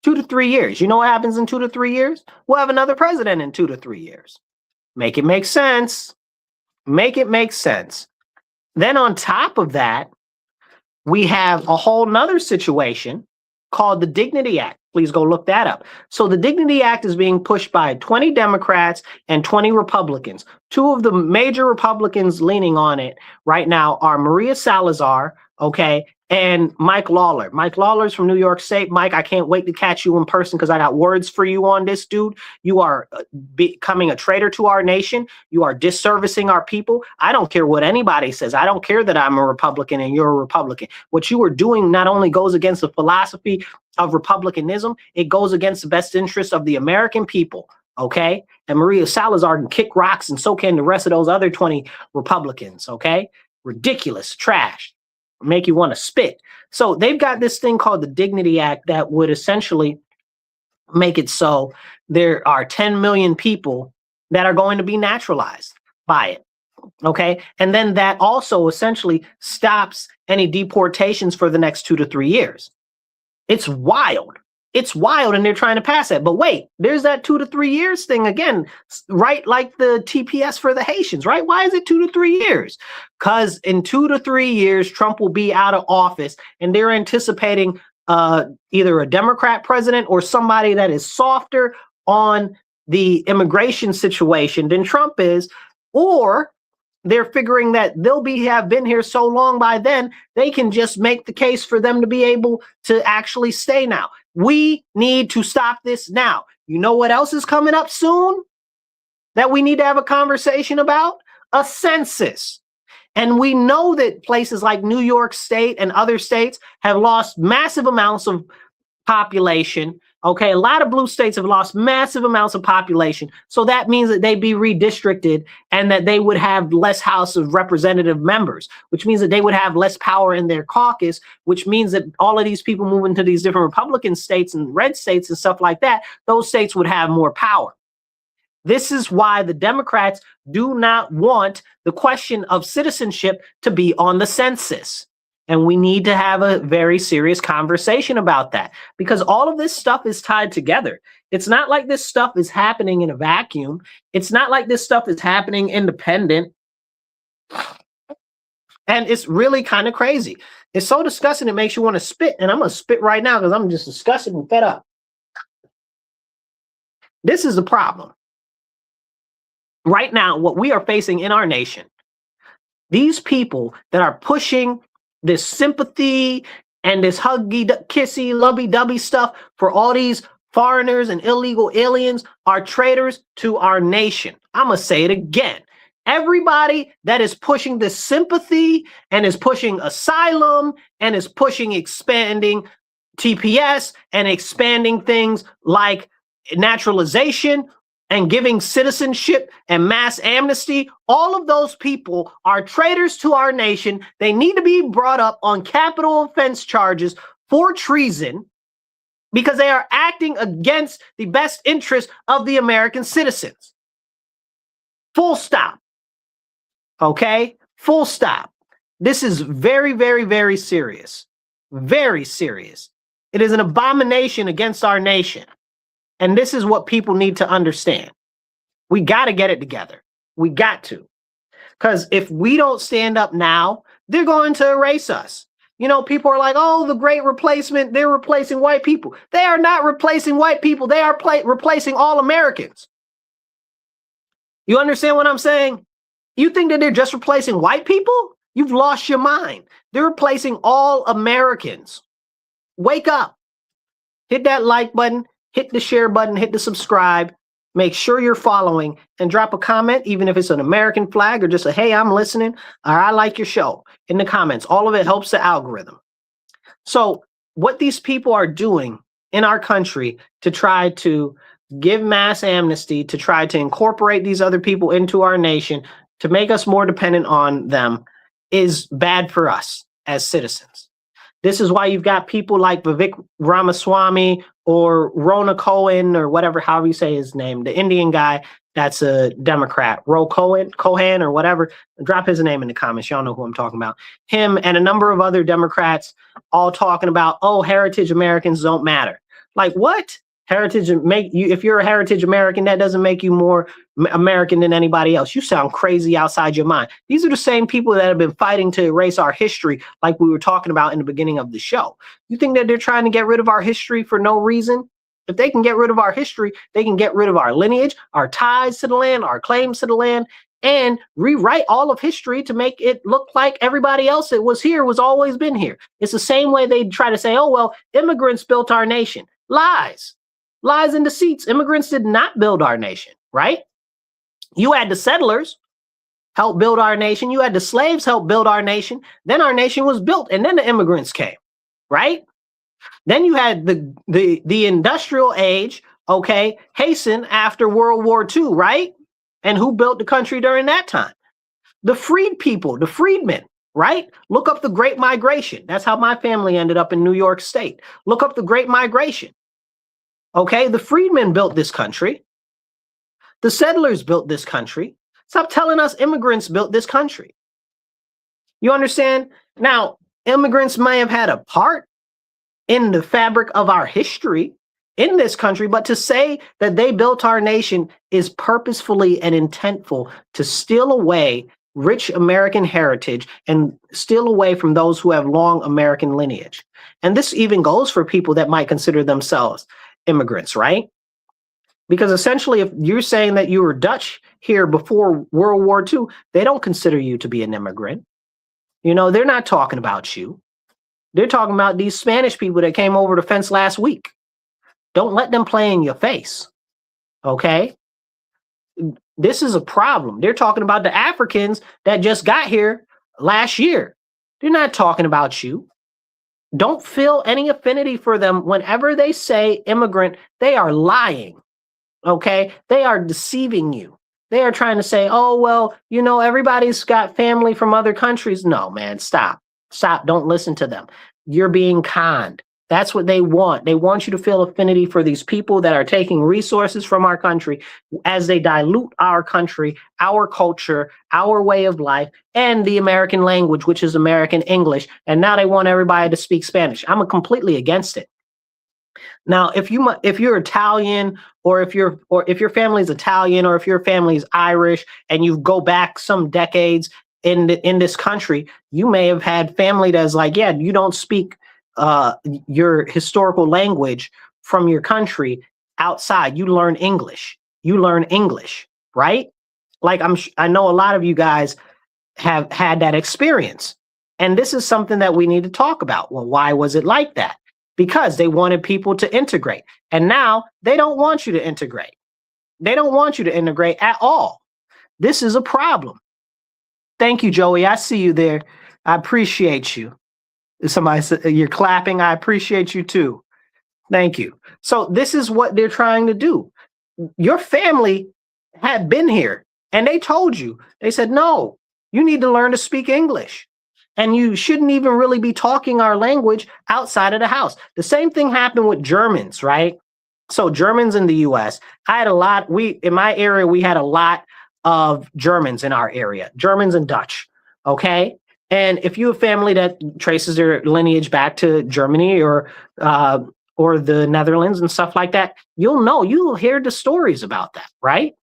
2 to 3 years. You know what happens in 2 to 3 years? We'll have another president in 2 to 3 years. Make it make sense. Make it make sense. Then on top of that, we have a whole nother situation called the Dignity Act. Please go look that up. So the Dignity Act is being pushed by 20 Democrats and 20 Republicans. 2 of the major Republicans leaning on it right now are Maria Salazar, okay, and Mike Lawler. Mike Lawler's from New York State. Mike, I can't wait to catch you in person because I got words for you on this, dude. You are becoming a traitor to our nation. You are disservicing our people. I don't care what anybody says. I don't care that I'm a Republican and you're a Republican. What you are doing not only goes against the philosophy of republicanism, it goes against the best interests of the American people, okay? And Maria Salazar can kick rocks, and so can the rest of those other 20 Republicans, okay? Ridiculous, trash, make you want to spit. So they've got this thing called the Dignity Act that would essentially make it so there are 10 million people that are going to be naturalized by it, okay? And then that also essentially stops any deportations for the next 2 to 3 years. It's wild. It's wild, and they're trying to pass it. But wait, there's that 2 to 3 years thing again, right? Like the TPS for the Haitians, right? Why is it 2 to 3 years? Because in 2 to 3 years, Trump will be out of office, and they're anticipating either a Democrat president or somebody that is softer on the immigration situation than Trump is, or they're figuring that have been here so long by then, they can just make the case for them to be able to actually stay now. We need to stop this now. You know what else is coming up soon that we need to have a conversation about? A census. And we know that places like New York State and other states have lost massive amounts of population. Okay, a lot of blue states have lost massive amounts of population. So that means that they'd be redistricted and that they would have less House of Representative members, which means that they would have less power in their caucus, which means that all of these people move into these different Republican states and red states and stuff like that, those states would have more power. This is why the Democrats do not want the question of citizenship to be on the census. And we need to have a very serious conversation about that, because all of this stuff is tied together. It's not like this stuff is happening in a vacuum. It's not like this stuff is happening independent. And it's really kind of crazy. It's so disgusting, it makes you want to spit. And I'm going to spit right now because I'm just disgusted and fed up. This is the problem. Right now, what we are facing in our nation, these people that are pushing this sympathy and this huggy, kissy, lovey-dovey stuff for all these foreigners and illegal aliens are traitors to our nation. I'm going to say it again. Everybody that is pushing this sympathy and is pushing asylum and is pushing expanding TPS and expanding things like naturalization and giving citizenship and mass amnesty, all of those people are traitors to our nation. They need to be brought up on capital offense charges for treason because they are acting against the best interest of the American citizens. Full stop. Okay? Full stop. This is very, very, very serious. Very serious. It is an abomination against our nation. And this is what people need to understand. We got to get it together. We got to. Because if we don't stand up now, they're going to erase us. You know, people are like, oh, the great replacement, they're replacing white people. They are not replacing white people. They are replacing all Americans. You understand what I'm saying? You think that they're just replacing white people? You've lost your mind. They're replacing all Americans. Wake up. Hit that like button. Hit the share button, hit the subscribe, make sure you're following, and drop a comment, even if it's an American flag or just a, hey, I'm listening, or I like your show in the comments. All of it helps the algorithm. So what these people are doing in our country to try to give mass amnesty, to try to incorporate these other people into our nation, to make us more dependent on them, is bad for us as citizens. This is why you've got people like Vivek Ramaswamy or Rona Cohen or whatever, however you say his name, the Indian guy that's a Democrat, Cohen or whatever. Drop his name in the comments. Y'all know who I'm talking about. Him and a number of other Democrats all talking about, oh, heritage Americans don't matter. Like what? Heritage make you, if you're a heritage American, that doesn't make you more American than anybody else. You sound crazy outside your mind. These are the same people that have been fighting to erase our history, like we were talking about in the beginning of the show. You think that they're trying to get rid of our history for no reason? If they can get rid of our history, they can get rid of our lineage, our ties to the land, our claims to the land, and rewrite all of history to make it look like everybody else that was here was always been here. It's the same way they try to say, oh, well, immigrants built our nation. Lies. Lies and deceits. Immigrants did not build our nation, right? You had the settlers help build our nation. You had the slaves help build our nation. Then our nation was built, and then the immigrants came, right? Then you had the industrial age, okay, hasten after World War II, right? And who built the country during that time? The freed people, the freedmen, right? Look up the Great Migration. That's how my family ended up in New York State. Look up the Great Migration. Okay, the freedmen built this country. The settlers built this country. Stop telling us immigrants built this country. You understand? Now, immigrants may have had a part in the fabric of our history in this country, but to say that they built our nation is purposefully and intentful to steal away rich American heritage and steal away from those who have long American lineage. And this even goes for people that might consider themselves immigrants, right? Because essentially, if you're saying that you were Dutch here before World War II, they don't consider you to be an immigrant. They're not talking about you. They're talking about these Spanish people that came over the fence last week. Don't let them play in your face. Okay? This is a problem. They're talking about the Africans that just got here last year. They're not talking about you. Don't feel any affinity for them. Whenever they say immigrant, they are lying. Okay? They are deceiving you. They are trying to say, oh, well, everybody's got family from other countries. No, man, stop. Stop. Don't listen to them. You're being conned. That's what they want. They want you to feel affinity for these people that are taking resources from our country as they dilute our country, our culture, our way of life, and the American language, which is American English. And now they want everybody to speak Spanish. I'm completely against it. Now, if you're Italian, or if your family's Italian, or if your family's Irish, and you go back some decades in this country, you may have had family that's like, yeah, you don't speak your historical language from your country outside. You learn English. Right? Like I know a lot of you guys have had that experience, and this is something that we need to talk about. Well, why was it like that? Because they wanted people to integrate. And now they don't want you to integrate. They don't want you to integrate at all. This is a problem. Thank you, Joey. I see you there. I appreciate you. Somebody said you're clapping. I appreciate you too. Thank you. So this is what they're trying to do. Your family had been here and they told you, they said, no, you need to learn to speak English. And you shouldn't even really be talking our language outside of the house. The same thing happened with Germans, right? So Germans in the US, in my area, we had a lot of Germans in our area, Germans and Dutch, okay? And if you have family that traces their lineage back to Germany or the Netherlands and stuff like that, you'll hear the stories about that, right?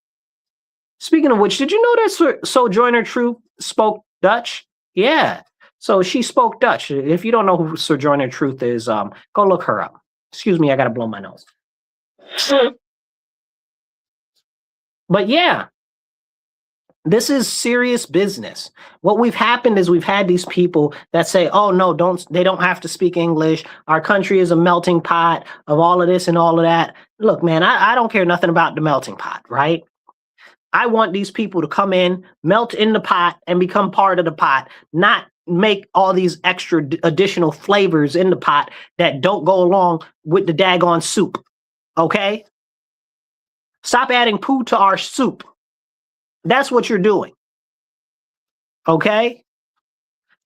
Speaking of which, did you know that Sojourner Truth spoke Dutch? Yeah. So she spoke Dutch. If you don't know who Sojourner Truth is, go look her up. Excuse me, I got to blow my nose. But yeah, this is serious business. What we've happened is we've had these people that say, oh, no, they don't have to speak English. Our country is a melting pot of all of this and all of that. Look, man, I don't care nothing about the melting pot, right? I want these people to come in, melt in the pot, and become part of the pot, not make all these extra additional flavors in the pot that don't go along with the daggone soup. Okay? Stop adding poo to our soup. That's what you're doing. Okay?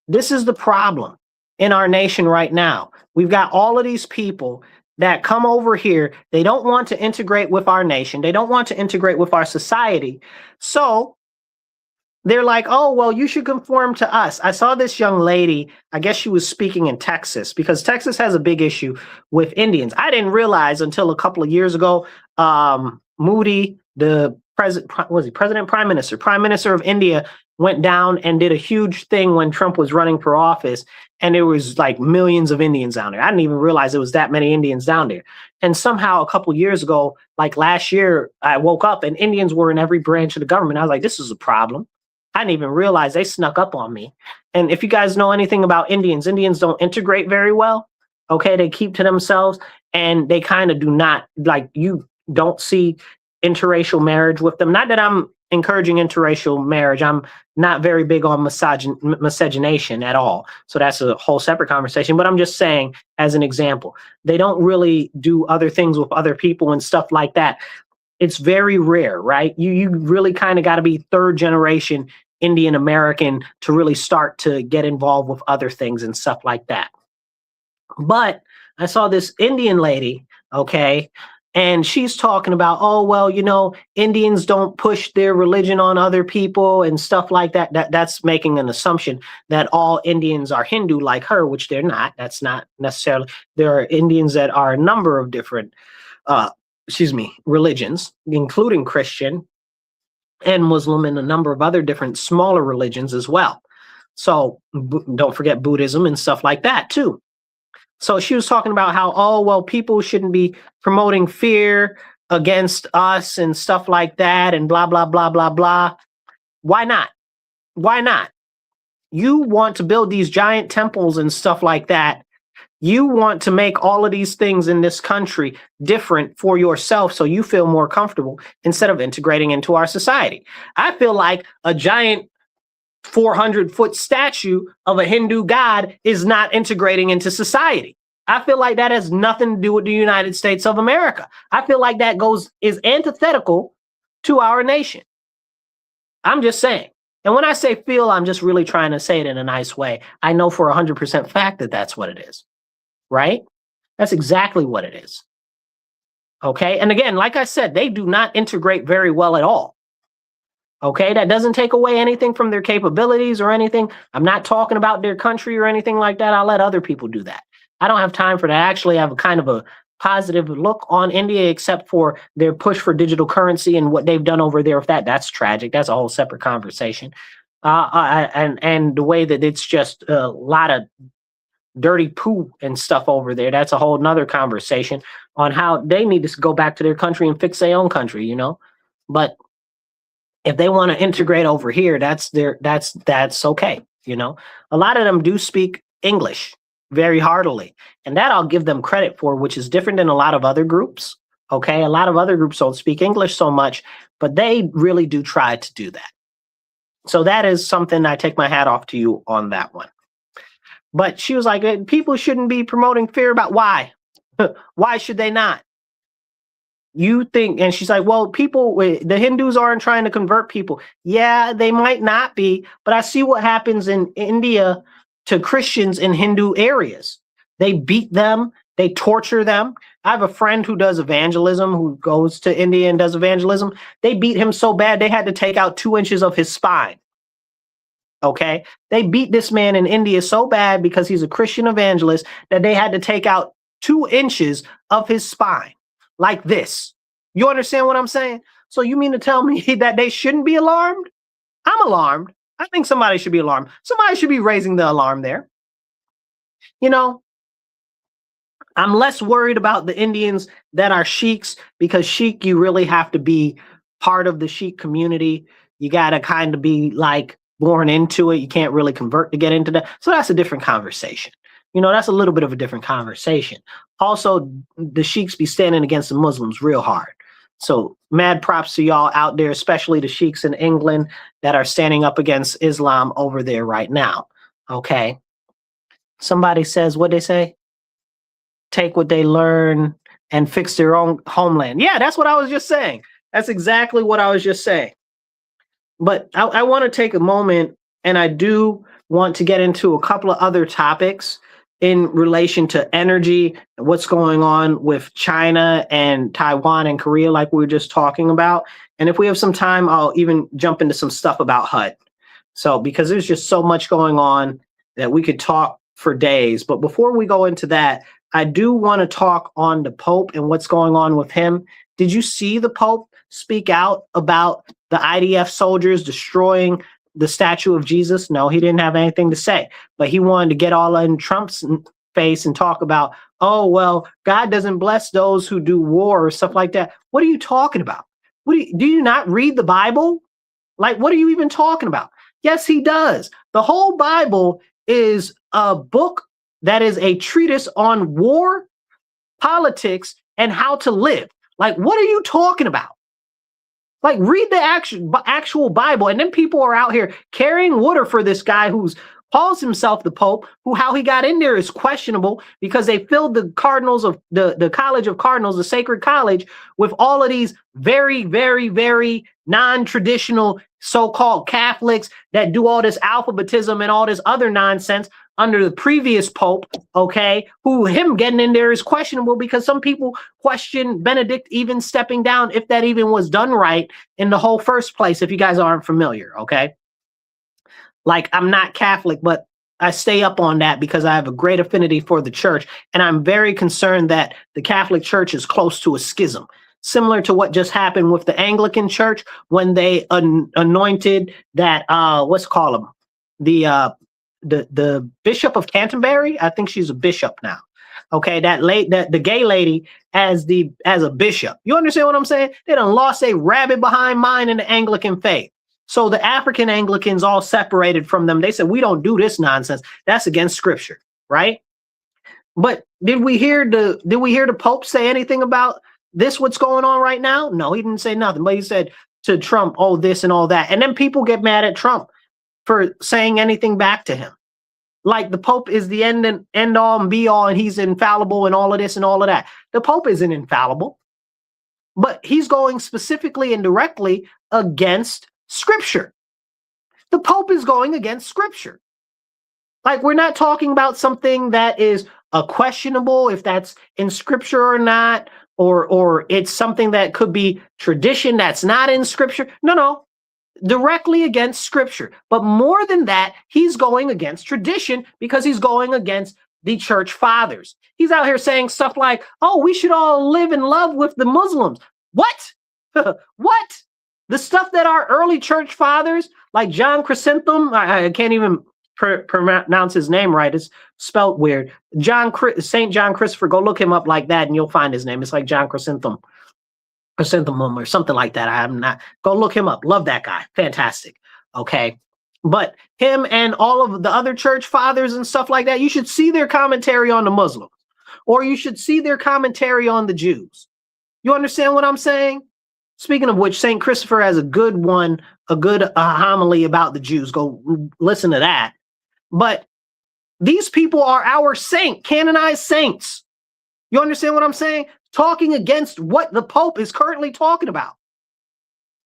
This is the problem in our nation right now. We've got all of these people that come over here. They don't want to integrate with our nation. They don't want to integrate with our society. So they're like, oh, well, you should conform to us. I saw this young lady, I guess she was speaking in Texas, because Texas has a big issue with Indians. I didn't realize until a couple of years ago, Modi, the prime minister of India, went down and did a huge thing when Trump was running for office. And there was like millions of Indians down there. I didn't even realize there was that many Indians down there. And somehow a couple of years ago, like last year, I woke up and Indians were in every branch of the government. I was like, this is a problem. I didn't even realize they snuck up on me. And if you guys know anything about Indians don't integrate very well. Okay, they keep to themselves and they kind of do not, like, you don't see interracial marriage with them. Not that I'm encouraging interracial marriage. I'm not very big on miscegenation at all. So that's a whole separate conversation. But I'm just saying, as an example, they don't really do other things with other people and stuff like that. It's very rare, right? You really kind of got to be third generation Indian American to really start to get involved with other things and stuff like that. But I saw this Indian lady, okay, and she's talking about, oh, well, Indians don't push their religion on other people and stuff like that. That's making an assumption that all Indians are Hindu like her, which they're not. That's not necessarily. There are Indians that are a number of different religions, including Christian and Muslim and a number of other different smaller religions as well. So don't forget Buddhism and stuff like that too. So she was talking about how, oh, well, people shouldn't be promoting fear against us and stuff like that and blah, blah, blah, blah, blah. Why not? Why not? You want to build these giant temples and stuff like that. You want to make all of these things in this country different for yourself so you feel more comfortable instead of integrating into our society. I feel like a giant 400-foot statue of a Hindu god is not integrating into society. I feel like that has nothing to do with the United States of America. I feel like that is antithetical to our nation. I'm just saying. And when I say feel, I'm just really trying to say it in a nice way. I know for 100% fact that that's what it is, right? That's exactly what it is. Okay. And again, like I said, they do not integrate very well at all. Okay. That doesn't take away anything from their capabilities or anything. I'm not talking about their country or anything like that. I'll let other people do that. I don't have time for that. I actually have a kind of a positive look on India, except for their push for digital currency and what they've done over there. If that's tragic. That's a whole separate conversation. And the way that it's just a lot of dirty poo and stuff over there. That's a whole nother conversation on how they need to go back to their country and fix their own country, you know. But if they want to integrate over here, that's okay, you know. A lot of them do speak English very heartily, and that I'll give them credit for, which is different than a lot of other groups. Okay, a lot of other groups don't speak English so much, but they really do try to do that. So that is something I take my hat off to you on that one. But she was like, people shouldn't be promoting fear about why. Why should they not? You think, and she's like, well, the Hindus aren't trying to convert people. Yeah, they might not be, but I see what happens in India to Christians in Hindu areas. They beat them, they torture them. I have a friend who does evangelism, who goes to India and does evangelism. They beat him so bad, they had to take out 2 inches of his spine. Okay, they beat this man in India so bad because he's a Christian evangelist that they had to take out 2 inches of his spine like this. You understand what I'm saying? So you mean to tell me that they shouldn't be alarmed? I'm alarmed. I think somebody should be alarmed. Somebody should be raising the alarm there. You know, I'm less worried about the Indians that are sheiks, because sheik, you really have to be part of the sheik community. You got to kind of be like born into it. You can't really convert to get into that. So that's a different conversation. You know, that's a little bit of a different conversation. Also, the sheiks be standing against the Muslims real hard. So mad props to y'all out there, especially the sheiks in England that are standing up against Islam over there right now. Okay. Somebody says, what they say? Take what they learn and fix their own homeland. Yeah, that's what I was just saying. That's exactly what I was just saying. But I want to take a moment, and I do want to get into a couple of other topics in relation to energy, what's going on with China and Taiwan and Korea, like we were just talking about. And if we have some time, I'll even jump into some stuff about HUD. So, because there's just so much going on that we could talk for days. But before we go into that, I do want to talk on the Pope and what's going on with him. Did you see the Pope speak out about the IDF soldiers destroying the statue of Jesus? No, he didn't have anything to say, but he wanted to get all in Trump's face and talk about, oh, well, God doesn't bless those who do war or stuff like that. What are you talking about? Do you not read the Bible? Like, what are you even talking about? Yes, he does. The whole Bible is a book that is a treatise on war, politics, and how to live. Like, what are you talking about? Like, read the actual Bible. And then people are out here carrying water for this guy who's calls himself the Pope, who how he got in there is questionable, because they filled the cardinals of the College of Cardinals, the Sacred College, with all of these very, very, very non-traditional so-called Catholics that do all this alphabetism and all this other nonsense under the previous Pope, okay, who him getting in there is questionable, because some people question Benedict even stepping down, if that even was done right in the whole first place, if you guys aren't familiar, okay? Like, I'm not Catholic, but I stay up on that because I have a great affinity for the church, and I'm very concerned that the Catholic Church is close to a schism, similar to what just happened with the Anglican Church when they anointed that, what's called him? The Bishop of Canterbury. I think she's a bishop now. Okay, that the gay lady as a bishop. You understand what I'm saying? They done lost a rabbit behind mine in the Anglican faith. So the African Anglicans all separated from them. They said, we don't do this nonsense. That's against scripture, right? But did we hear the Pope say anything about this, what's going on right now? No, he didn't say nothing. But he said to Trump, oh, this and all that. And then people get mad at Trump for saying anything back to him. Like the Pope is the end all and be all, and he's infallible and all of this and all of that. The Pope isn't infallible, but he's going specifically and directly against scripture. The Pope is going against scripture. Like, we're not talking about something that is questionable, if that's in scripture or not, or it's something that could be tradition that's not in scripture. No, directly against scripture. But more than that, he's going against tradition because he's going against the church fathers. He's out here saying stuff like, oh, we should all live in love with the Muslims. What? What? The stuff that our early church fathers, like John Chrysostom, I can't even pronounce his name right. It's spelled weird. St. John Christopher, go look him up like that and you'll find his name. It's like John Chrysostom. Chrysanthemum or something like that. I'm not, go look him up. Love that guy. Fantastic. Okay. But him and all of the other church fathers and stuff like that, you should see their commentary on the Muslims, or you should see their commentary on the Jews. You understand what I'm saying? Speaking of which, St. Christopher has a good one, a good homily about the Jews. Go listen to that. But these people are our canonized saints. You understand what I'm saying? Talking against what the Pope is currently talking about.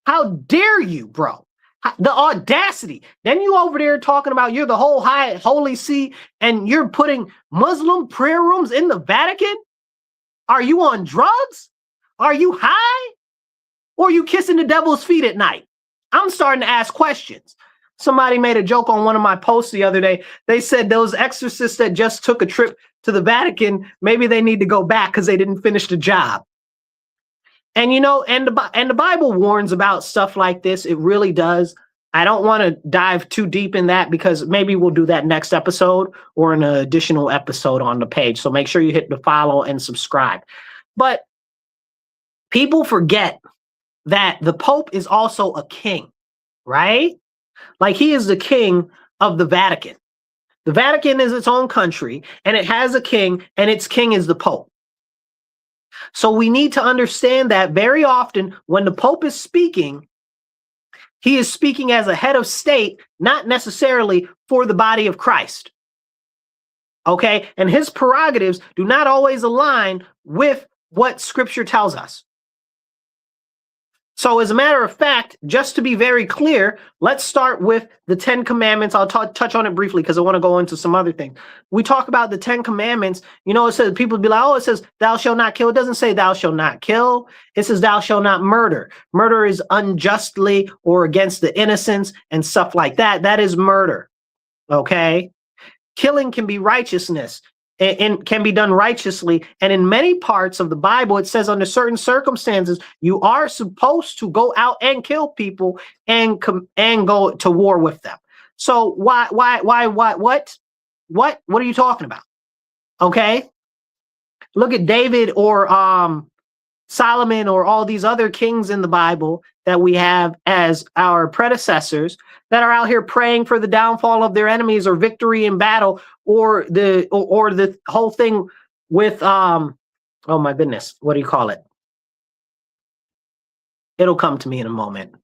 How dare you, bro? The audacity. Then you over there talking about you're the whole high holy see and you're putting Muslim prayer rooms in the Vatican? Are you on drugs? Are you high? Or are you kissing the devil's feet at night? I'm starting to ask questions. Somebody made a joke on one of my posts the other day. They said those exorcists that just took a trip to the Vatican, maybe they need to go back because they didn't finish the job. And you know, and the Bible warns about stuff like this. It really does. I don't want to dive too deep in that because maybe we'll do that next episode or an additional episode on the page. So make sure you hit the follow and subscribe. But people forget that the Pope is also a king, right? Like, he is the king of the Vatican. The Vatican is its own country, and it has a king, and its king is the Pope. So we need to understand that very often when the Pope is speaking, he is speaking as a head of state, not necessarily for the body of Christ. Okay? And his prerogatives do not always align with what Scripture tells us. So as a matter of fact, just to be very clear, let's start with the 10 Commandments. I'll touch on it briefly because I want to go into some other things. We talk about the 10 Commandments. You know, it says, people be like, oh, it says thou shalt not kill. It doesn't say thou shalt not kill. It says thou shalt not murder. Murder is unjustly or against the innocents and stuff like that. That is murder. Okay? Killing can be righteousness. And can be done righteously. And in many parts of the Bible, it says under certain circumstances, you are supposed to go out and kill people and go to war with them. So what are you talking about? Okay. Look at David or Solomon or all these other kings in the Bible that we have as our predecessors that are out here praying for the downfall of their enemies or victory in battle, or the whole thing with oh my goodness, what do you call it? It'll come to me in a moment.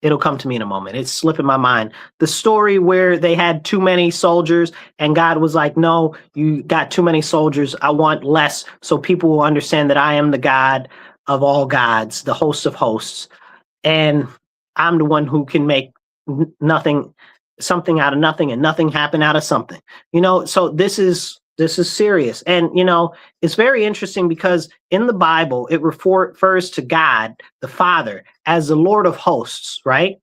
It'll come to me in a moment. It's slipping my mind. The story where they had too many soldiers and God was like, no, you got too many soldiers. I want less so people will understand that I am the God of all gods, the host of hosts. And I'm the one who can make something out of nothing and nothing happen out of something. You know, so this is serious. And, you know, it's very interesting because in the Bible, it refers to God, the Father, as the Lord of hosts, right?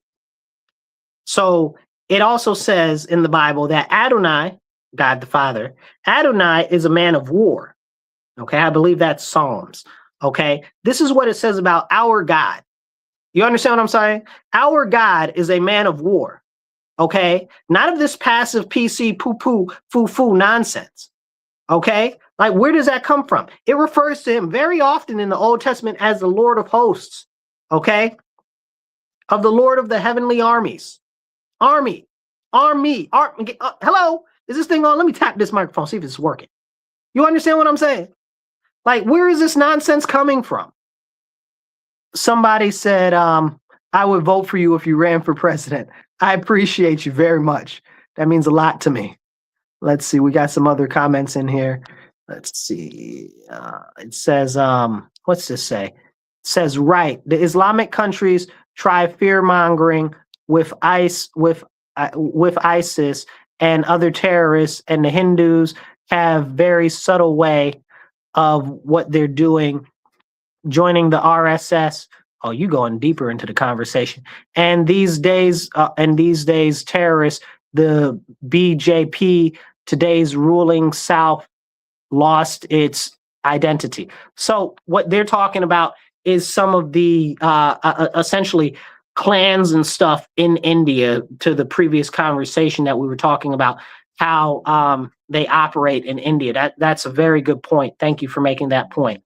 So it also says in the Bible that Adonai, God the Father, Adonai is a man of war. Okay, I believe that's Psalms. Okay, this is what it says about our God. You understand what I'm saying? Our God is a man of war. Okay, not of this passive PC poo-poo, foo-foo nonsense. Okay? Like, where does that come from? It refers to him very often in the Old Testament as the Lord of hosts. Okay? Of the Lord of the heavenly armies. Army. Hello? Is this thing on? Let me tap this microphone, see if it's working. You understand what I'm saying? Like, where is this nonsense coming from? Somebody said, I would vote for you if you ran for president. I appreciate you very much. That means a lot to me. Let's see. We got some other comments in here. Let's see. It says, what's this say? It says, right. The Islamic countries try fear mongering with ISIS and other terrorists, and the Hindus have very subtle way of what they're doing, joining the RSS. Oh, you going deeper into the conversation. And these days, terrorists, the BJP, today's ruling South, lost its identity. So what they're talking about is some of the essentially clans and stuff in India, to the previous conversation that we were talking about, how they operate in India. That's a very good point. Thank you for making that point.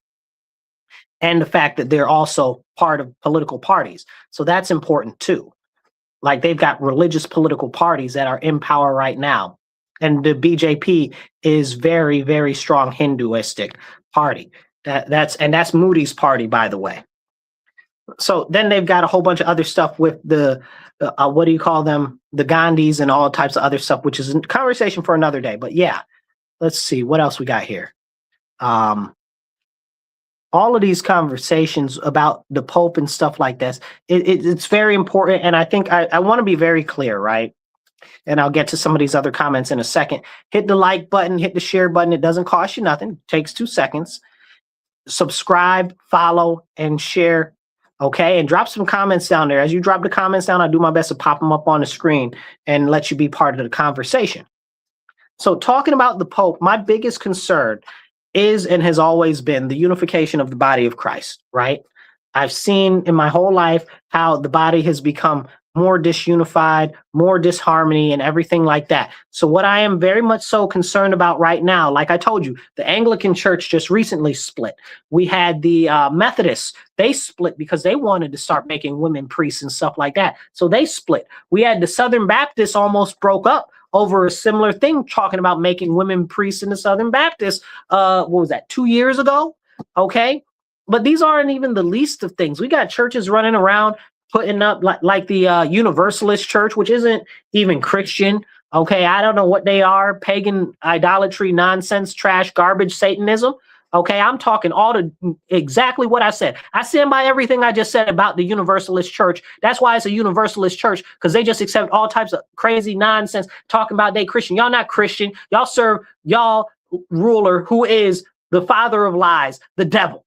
And the fact that they're also part of political parties. So that's important too. Like, they've got religious political parties that are in power right now. And the BJP is very, very strong Hinduistic party. That's Moody's party, by the way. So then they've got a whole bunch of other stuff with the, what do you call them? The Gandhis and all types of other stuff, which is a conversation for another day. But yeah, let's see what else we got here. All of these conversations about the Pope and stuff like this, it's very important. And I think I want to be very clear, right? And I'll get to some of these other comments in a second. Hit the like button, hit the share button. It doesn't cost you nothing. It takes 2 seconds. Subscribe, follow, and share. Okay, and drop some comments down there. As you drop the comments down, I do my best to pop them up on the screen and let you be part of the conversation. So talking about the Pope, my biggest concern is and has always been the unification of the body of Christ, right? I've seen in my whole life how the body has become more disunified, more disharmony, and everything like that. So what I am very much so concerned about right now, like I told you, the Anglican Church just recently split. We had the Methodists, they split because they wanted to start making women priests and stuff like that. So they split. We had the Southern Baptists almost broke up over a similar thing, talking about making women priests in the Southern Baptists. What was that, 2 years ago? Okay. But these aren't even the least of things. We got churches running around putting up like the Universalist Church, which isn't even Christian. Okay, I don't know what they are. Pagan idolatry, nonsense, trash, garbage, Satanism. Okay, I'm talking exactly what I said. I stand by everything I just said about the Universalist Church. That's why it's a Universalist church, because they just accept all types of crazy nonsense, talking about they Christian. Y'all not Christian. Y'all serve y'all ruler, who is the father of lies, the devil.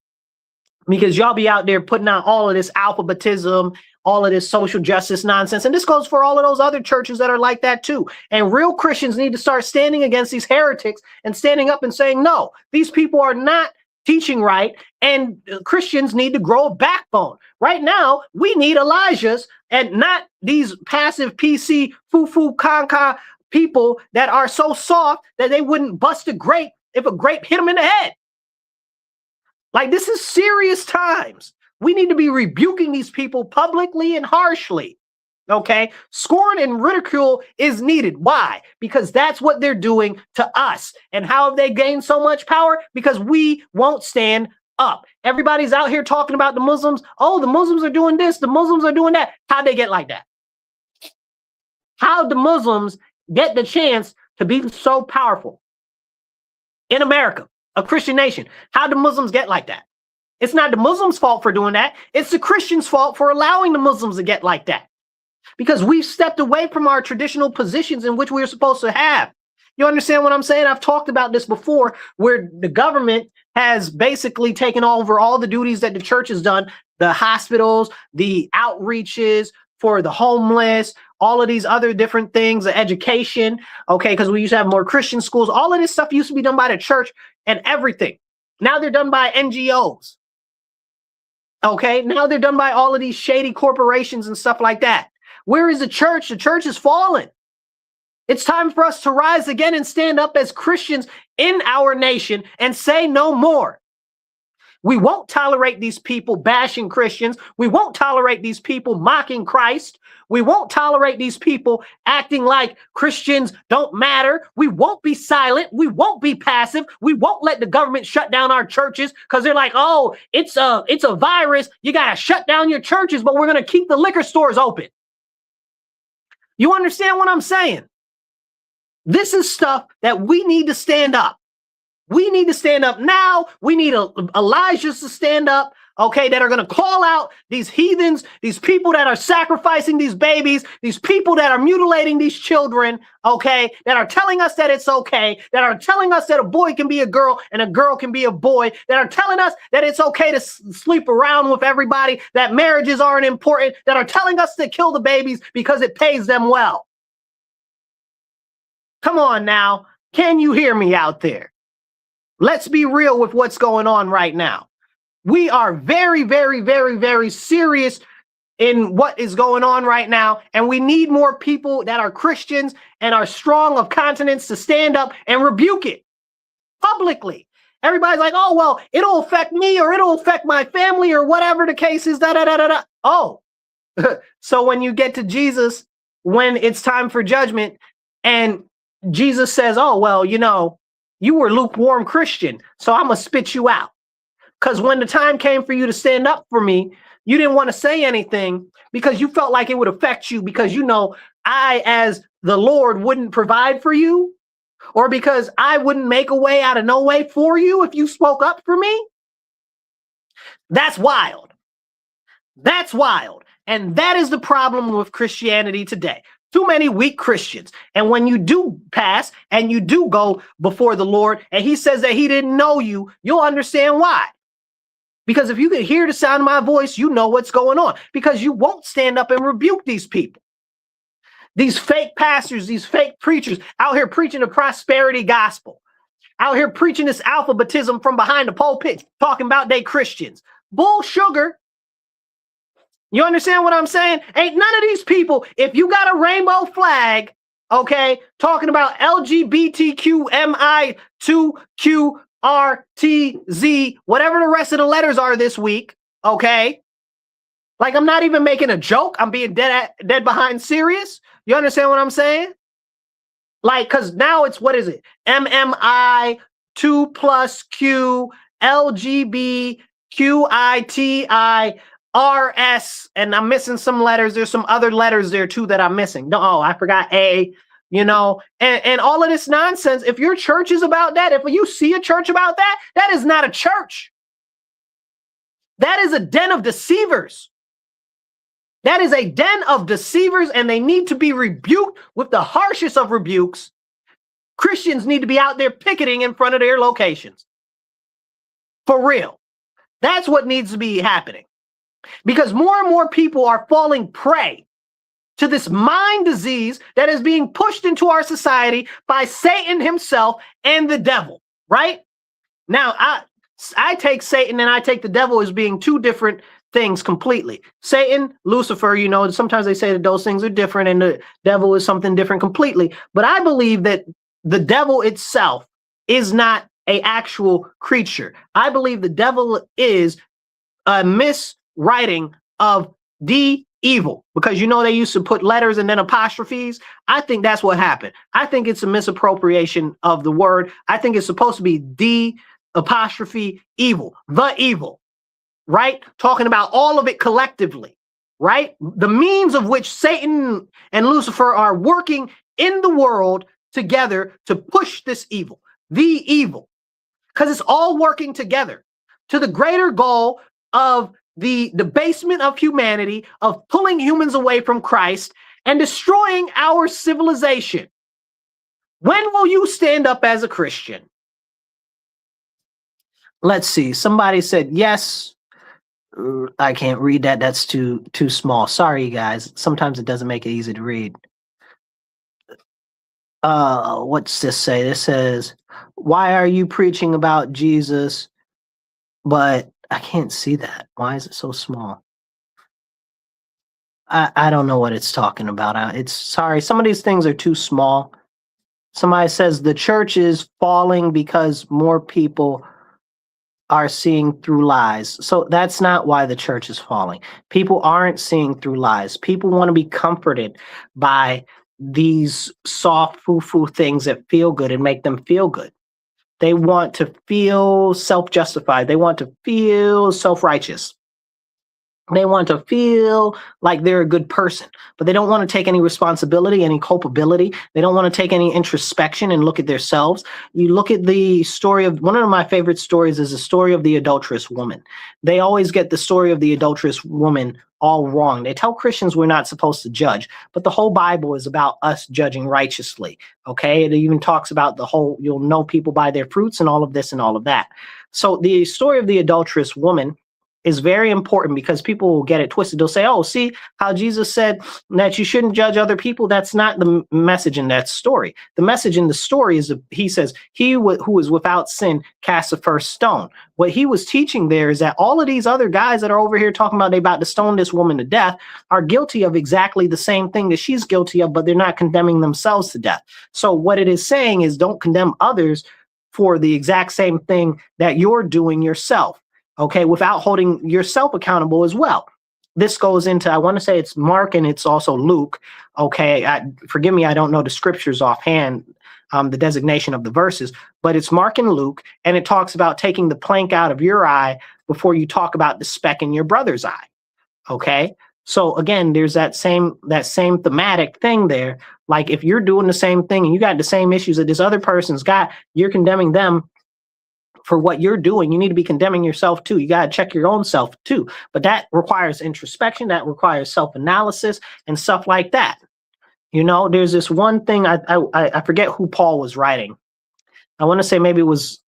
Because y'all be out there putting out all of this alphabetism, all of this social justice nonsense. And this goes for all of those other churches that are like that too. And real Christians need to start standing against these heretics and standing up and saying, no, these people are not teaching right. And Christians need to grow a backbone. Right now, we need Elijahs and not these passive PC, foo-foo, conca people that are so soft that they wouldn't bust a grape if a grape hit them in the head. Like, this is serious times. We need to be rebuking these people publicly and harshly. Okay? Scorn and ridicule is needed. Why? Because that's what they're doing to us. And how have they gained so much power? Because we won't stand up. Everybody's out here talking about the Muslims. Oh, the Muslims are doing this. The Muslims are doing that. How'd they get like that? How'd the Muslims get the chance to be so powerful in America? A Christian nation. How do Muslims get like that? It's not the Muslims' fault for doing that. It's the Christians' fault for allowing the Muslims to get like that. Because we've stepped away from our traditional positions in which we're supposed to have. You understand what I'm saying? I've talked about this before, where the government has basically taken over all the duties that the church has done, the hospitals, the outreaches for the homeless, all of these other different things, the education, okay, because we used to have more Christian schools. All of this stuff used to be done by the church and everything. Now they're done by NGOs. Okay, now they're done by all of these shady corporations and stuff like that. Where is the church? The church is fallen. It's time for us to rise again and stand up as Christians in our nation and say no more. We won't tolerate these people bashing Christians. We won't tolerate these people mocking Christ. We won't tolerate these people acting like Christians don't matter. We won't be silent. We won't be passive. We won't let the government shut down our churches because they're like, oh, it's a virus. You got to shut down your churches, but we're going to keep the liquor stores open. You understand what I'm saying? This is stuff that we need to stand up. We need to stand up now. We need Elijahs to stand up, okay, that are going to call out these heathens, these people that are sacrificing these babies, these people that are mutilating these children, okay, that are telling us that it's okay, that are telling us that a boy can be a girl and a girl can be a boy, that are telling us that it's okay to sleep around with everybody, that marriages aren't important, that are telling us to kill the babies because it pays them well. Come on now. Can you hear me out there? Let's be real with what's going on right now. We are very, very, very, very serious in what is going on right now. And we need more people that are Christians and are strong of conscience to stand up and rebuke it publicly. Everybody's like, oh, well, it'll affect me or it'll affect my family or whatever the case is. Da, da, da, da, da. Oh, so when you get to Jesus, when it's time for judgment and Jesus says, oh, well, you know, you were lukewarm Christian, so I'm going to spit you out. Because when the time came for you to stand up for me, you didn't want to say anything because you felt like it would affect you because, you know, I, as the Lord, wouldn't provide for you, or because I wouldn't make a way out of no way for you if you spoke up for me. That's wild. That's wild. And that is the problem with Christianity today. Too many weak Christians. And when you do pass and you do go before the Lord and he says that he didn't know you, you'll understand why. Because if you can hear the sound of my voice, you know what's going on. Because you won't stand up and rebuke these people. These fake pastors, these fake preachers out here preaching the prosperity gospel. Out here preaching this alphabetism from behind the pulpit, talking about they Christians. Bull sugar. You understand what I'm saying? Ain't none of these people, if you got a rainbow flag, okay, talking about LGBTQMI2QRTZ, whatever the rest of the letters are this week, okay? Like, I'm not even making a joke. I'm being dead behind serious. You understand what I'm saying? Like, because now it's, what is it? MMI, 2 plus Q, LGBTQITI, RS, and I'm missing some letters. There's some other letters there too that I'm missing. No, oh, I forgot A, you know, and all of this nonsense. If your church is about that, if you see a church about that, that is not a church. That is a den of deceivers. That is a den of deceivers, and they need to be rebuked with the harshest of rebukes. Christians need to be out there picketing in front of their locations. For real. That's what needs to be happening. Because more and more people are falling prey to this mind disease that is being pushed into our society by Satan himself and the devil, right? Now, I take Satan and I take the devil as being two different things completely. Satan, Lucifer, you know, sometimes they say that those things are different and the devil is something different completely. But I believe that the devil itself is not an actual creature. I believe the devil is a miswriting of the evil, because you know they used to put letters and then apostrophes. I think that's what happened. I think it's a misappropriation of the word. I think it's supposed to be the apostrophe evil, the evil, right? Talking about all of it collectively, right? The means of which Satan and Lucifer are working in the world together to push this evil, the evil, because it's all working together to the greater goal of the debasement of humanity, of pulling humans away from Christ and destroying our civilization. When will you stand up as a Christian? Let's see. Somebody said yes. I can't read that. That's too small. Sorry, guys. Sometimes it doesn't make it easy to read. What's this say? This says, why are you preaching about Jesus? But I can't see that. Why is it so small? I don't know what it's talking about. It's sorry. Some of these things are too small. Somebody says the church is falling because more people are seeing through lies. So that's not why the church is falling. People aren't seeing through lies. People want to be comforted by these soft foo-foo things that feel good and make them feel good. They want to feel self-justified. They want to feel self-righteous. They want to feel like they're a good person, but they don't want to take any responsibility, any culpability. They don't want to take any introspection and look at themselves. You look at the story of one of my favorite stories is the story of the adulterous woman. They always get the story of the adulterous woman all wrong. They tell Christians we're not supposed to judge, but the whole Bible is about us judging righteously. Okay. It even talks about the whole, you'll know people by their fruits and all of this and all of that. So the story of the adulterous woman is very important because people will get it twisted. They'll say, oh, see how Jesus said that you shouldn't judge other people. That's not the message in that story. The message in the story is he says, who is without sin cast the first stone. What he was teaching there is that all of these other guys that are over here talking about they about to stone this woman to death are guilty of exactly the same thing that she's guilty of, but they're not condemning themselves to death. So what it is saying is don't condemn others for the exact same thing that you're doing yourself. Okay, without holding yourself accountable as well. This goes into, I want to say it's Mark and it's also Luke. Okay, forgive me, I don't know the scriptures offhand, the designation of the verses, but it's Mark and Luke, and it talks about taking the plank out of your eye before you talk about the speck in your brother's eye. Okay, so again, there's that same thematic thing there. Like if you're doing the same thing and you got the same issues that this other person's got, you're condemning them for what you're doing. You need to be condemning yourself too. You got to check your own self too. But that requires introspection. That requires self-analysis and stuff like that. You know, there's this one thing, I forget who Paul was writing. I want to say maybe was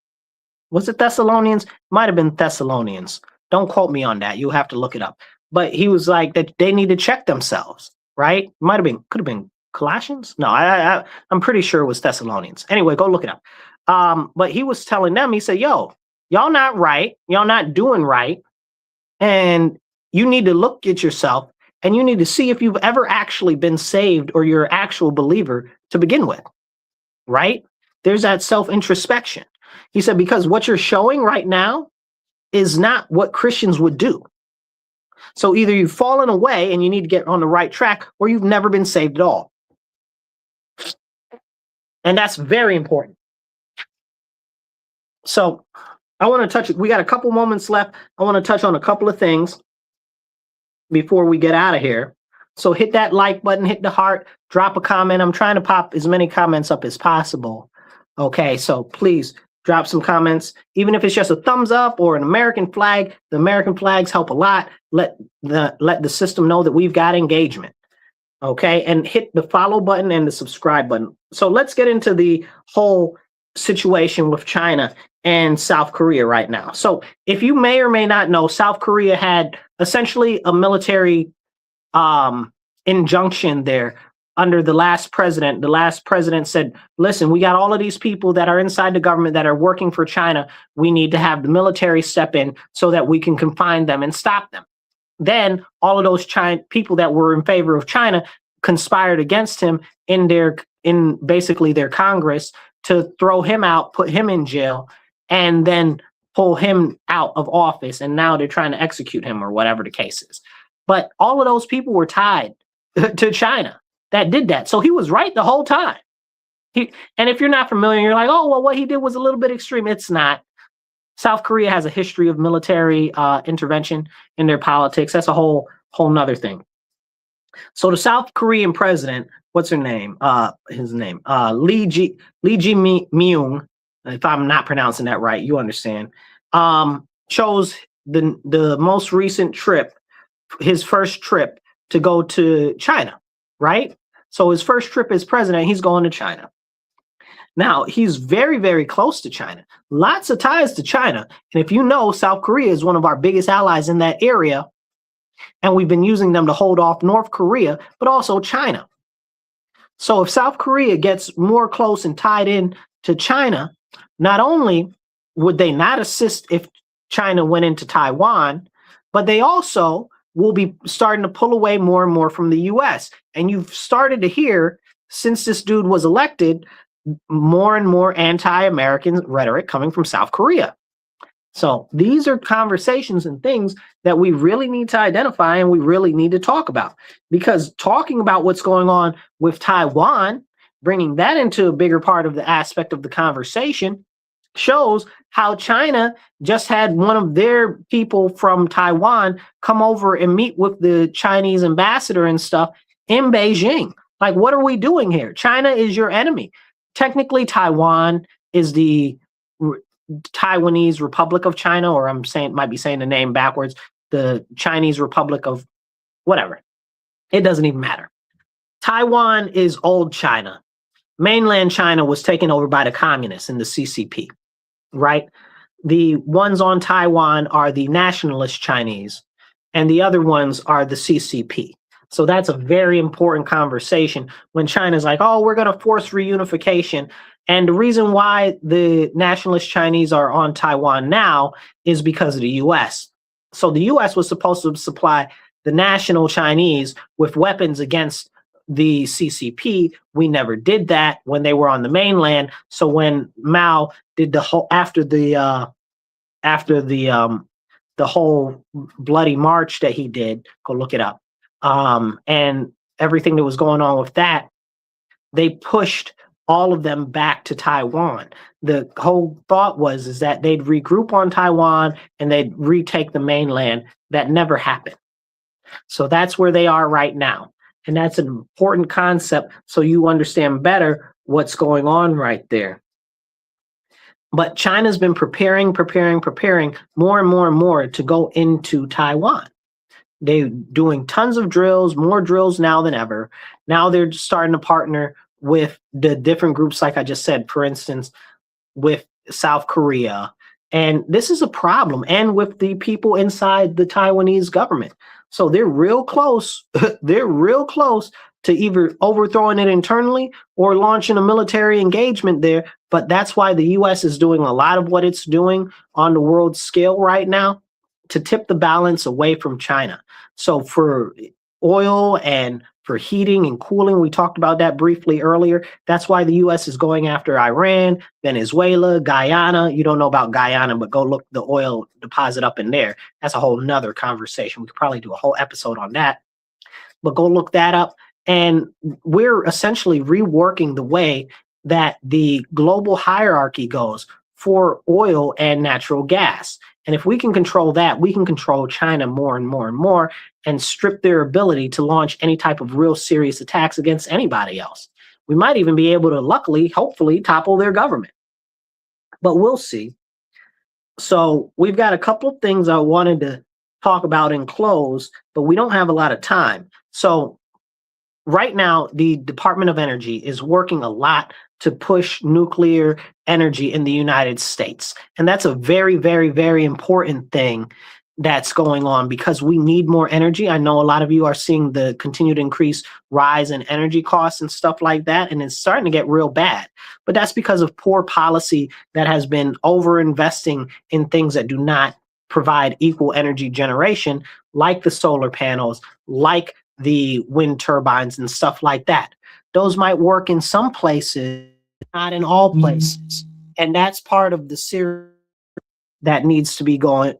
it Thessalonians? Might have been Thessalonians. Don't quote me on that. You'll have to look it up. But he was like that they need to check themselves, right? Could have been Colossians. No, I'm pretty sure it was Thessalonians. Anyway, go look it up. But he was telling them, he said, yo, y'all not right. Y'all not doing right. And you need to look at yourself and you need to see if you've ever actually been saved or you're an actual believer to begin with. Right? There's that self-introspection. He said, because what you're showing right now is not what Christians would do. So either you've fallen away and you need to get on the right track, or you've never been saved at all. And that's very important. So I want to touch it. We got a couple moments left. I want to touch on a couple of things before we get out of here. So hit that like button, hit the heart, drop a comment. I'm trying to pop as many comments up as possible. Okay, so please drop some comments, even if it's just a thumbs up or an American flag. The American flags help a lot. Let the system know that we've got engagement. Okay, and hit the follow button and the subscribe button. So let's get into the whole situation with China and South Korea right now. So if you may or may not know, South Korea had essentially a military injunction there under the last president. The last president said, listen, we got all of these people that are inside the government that are working for China. We need to have the military step in so that we can confine them and stop them. Then all of those people that were in favor of China conspired against him in basically their Congress to throw him out, put him in jail, and then pull him out of office. And now they're trying to execute him or whatever the case is. But all of those people were tied to China that did that. So he was right the whole time. And if you're not familiar, you're like, oh, well, what he did was a little bit extreme. It's not. South Korea has a history of military intervention in their politics. That's a whole nother thing. So the South Korean president, what's her name? His name, Lee Jae-myung, if I'm not pronouncing that right, you understand, chose the most recent trip, his first trip to go to China, right? So his first trip as president, he's going to China. Now, he's very, very close to China. Lots of ties to China. And if you know, South Korea is one of our biggest allies in that area. And we've been using them to hold off North Korea, but also China. So if South Korea gets more close and tied in to China, not only would they not assist if China went into Taiwan, but they also will be starting to pull away more and more from the US. And you've started to hear, since this dude was elected, more and more anti-American rhetoric coming from South Korea. So these are conversations and things that we really need to identify and we really need to talk about, because talking about what's going on with Taiwan, bringing that into a bigger part of the aspect of the conversation, shows how China just had one of their people from Taiwan come over and meet with the Chinese ambassador and stuff in Beijing. Like, what are we doing here? China is your enemy. Technically, Taiwan is the Taiwanese Republic of China, or might be saying the name backwards, the Chinese Republic of whatever. It doesn't even matter. Taiwan is old China. Mainland China was taken over by the communists in the CCP, right? The ones on Taiwan are the nationalist Chinese, and the other ones are the CCP. So that's a very important conversation when China's like, oh, we're going to force reunification. And the reason why the nationalist Chinese are on Taiwan now is because of the US. So the US was supposed to supply the national Chinese with weapons against the CCP. We never did that when they were on the mainland. So when Mao did the whole after the whole bloody march that he did, go look it up, and everything that was going on with that, they pushed all of them back to Taiwan. The whole thought is that they'd regroup on Taiwan and they'd retake the mainland. That never happened. So that's where they are right now. And that's an important concept so you understand better what's going on right there. But China's been preparing more and more and more to go into Taiwan. They're doing tons of drills, more drills now than ever. Now they're starting to partner with the different groups, like I just said, for instance, with South Korea. And this is a problem, and with the people inside the Taiwanese government. So they're real close. They're real close to either overthrowing it internally or launching a military engagement there. But that's why the US is doing a lot of what it's doing on the world scale right now to tip the balance away from China. So for oil and for heating and cooling, we talked about that briefly earlier. That's why the US is going after Iran, Venezuela, Guyana. You don't know about Guyana, but go look the oil deposit up in there. That's a whole nother conversation. We could probably do a whole episode on that. But go look that up. And we're essentially reworking the way that the global hierarchy goes for oil and natural gas. And if we can control that, we can control China more and more and more and strip their ability to launch any type of real serious attacks against anybody else. We might even be able to, luckily, hopefully, topple their government. But we'll see. So we've got a couple of things I wanted to talk about and close, but we don't have a lot of time. So right now, the Department of Energy is working a lot to push nuclear energy in the United States. And that's a very, very, very important thing that's going on because we need more energy. I know a lot of you are seeing the continued rise in energy costs and stuff like that, and it's starting to get real bad. But that's because of poor policy that has been over-investing in things that do not provide equal energy generation, like the solar panels, like the wind turbines and stuff like that. Those might work in some places, not in all places. And that's part of the series that needs to be part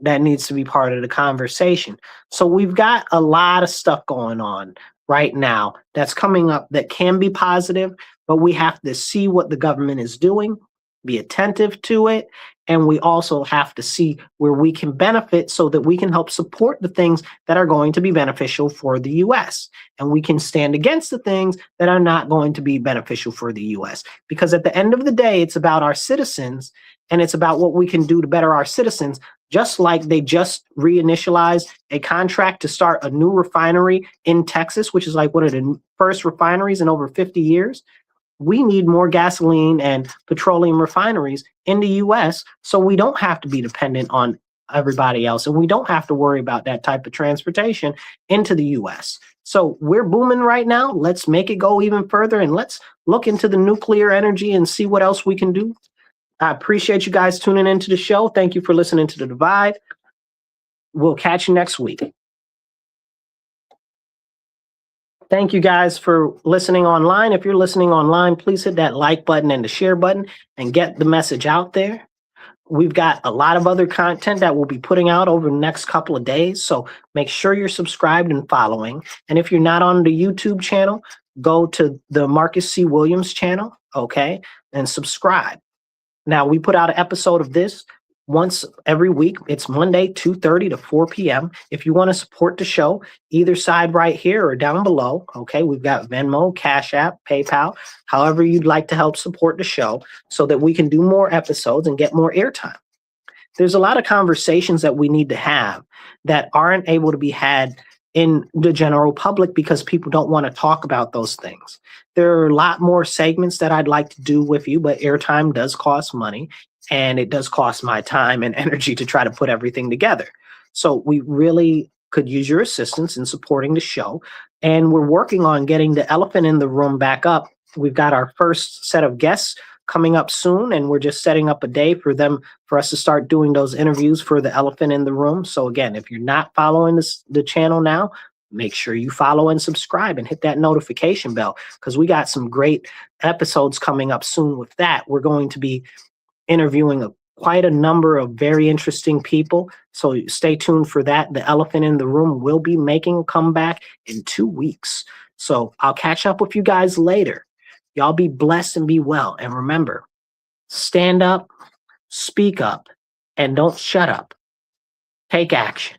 of the conversation. So we've got a lot of stuff going on right now that's coming up that can be positive, but we have to see what the government is doing, be attentive to it, and we also have to see where we can benefit so that we can help support the things that are going to be beneficial for the US. And we can stand against the things that are not going to be beneficial for the US. Because at the end of the day, it's about our citizens, and it's about what we can do to better our citizens, just like they just reinitialized a contract to start a new refinery in Texas, which is like one of the first refineries in over 50 years. We need more gasoline and petroleum refineries in the US so we don't have to be dependent on everybody else, and we don't have to worry about that type of transportation into the US. So we're booming right now. Let's make it go even further, and let's look into the nuclear energy and see what else we can do. I appreciate you guys tuning into the show. Thank you for listening to The Divide. We'll catch you next week. Thank you guys for listening online. If you're listening online, please hit that like button and the share button and get the message out there. We've got a lot of other content that we'll be putting out over the next couple of days. So make sure you're subscribed and following. And if you're not on the YouTube channel, go to the Marcus C. Williams channel, okay, and subscribe. Now, we put out an episode of this once every week. It's Monday, 2:30 to 4 p.m. If you want to support the show, either side right here or down below, okay, we've got Venmo, Cash App, PayPal, however you'd like to help support the show so that we can do more episodes and get more airtime. There's a lot of conversations that we need to have that aren't able to be had in the general public because people don't want to talk about those things. There are a lot more segments that I'd like to do with you, but airtime does cost money and it does cost my time and energy to try to put everything together. So we really could use your assistance in supporting the show. And we're working on getting the elephant in the room back up. We've got our first set of guests coming up soon, and we're just setting up a day for us to start doing those interviews for the elephant in the room. So again, if you're not following the channel now, make sure you follow and subscribe and hit that notification bell because we got some great episodes coming up soon with that. We're going to be interviewing quite a number of very interesting people. So stay tuned for that. The elephant in the room will be making a comeback in 2 weeks. So I'll catch up with you guys later. Y'all be blessed and be well. And remember, stand up, speak up, and don't shut up. Take action.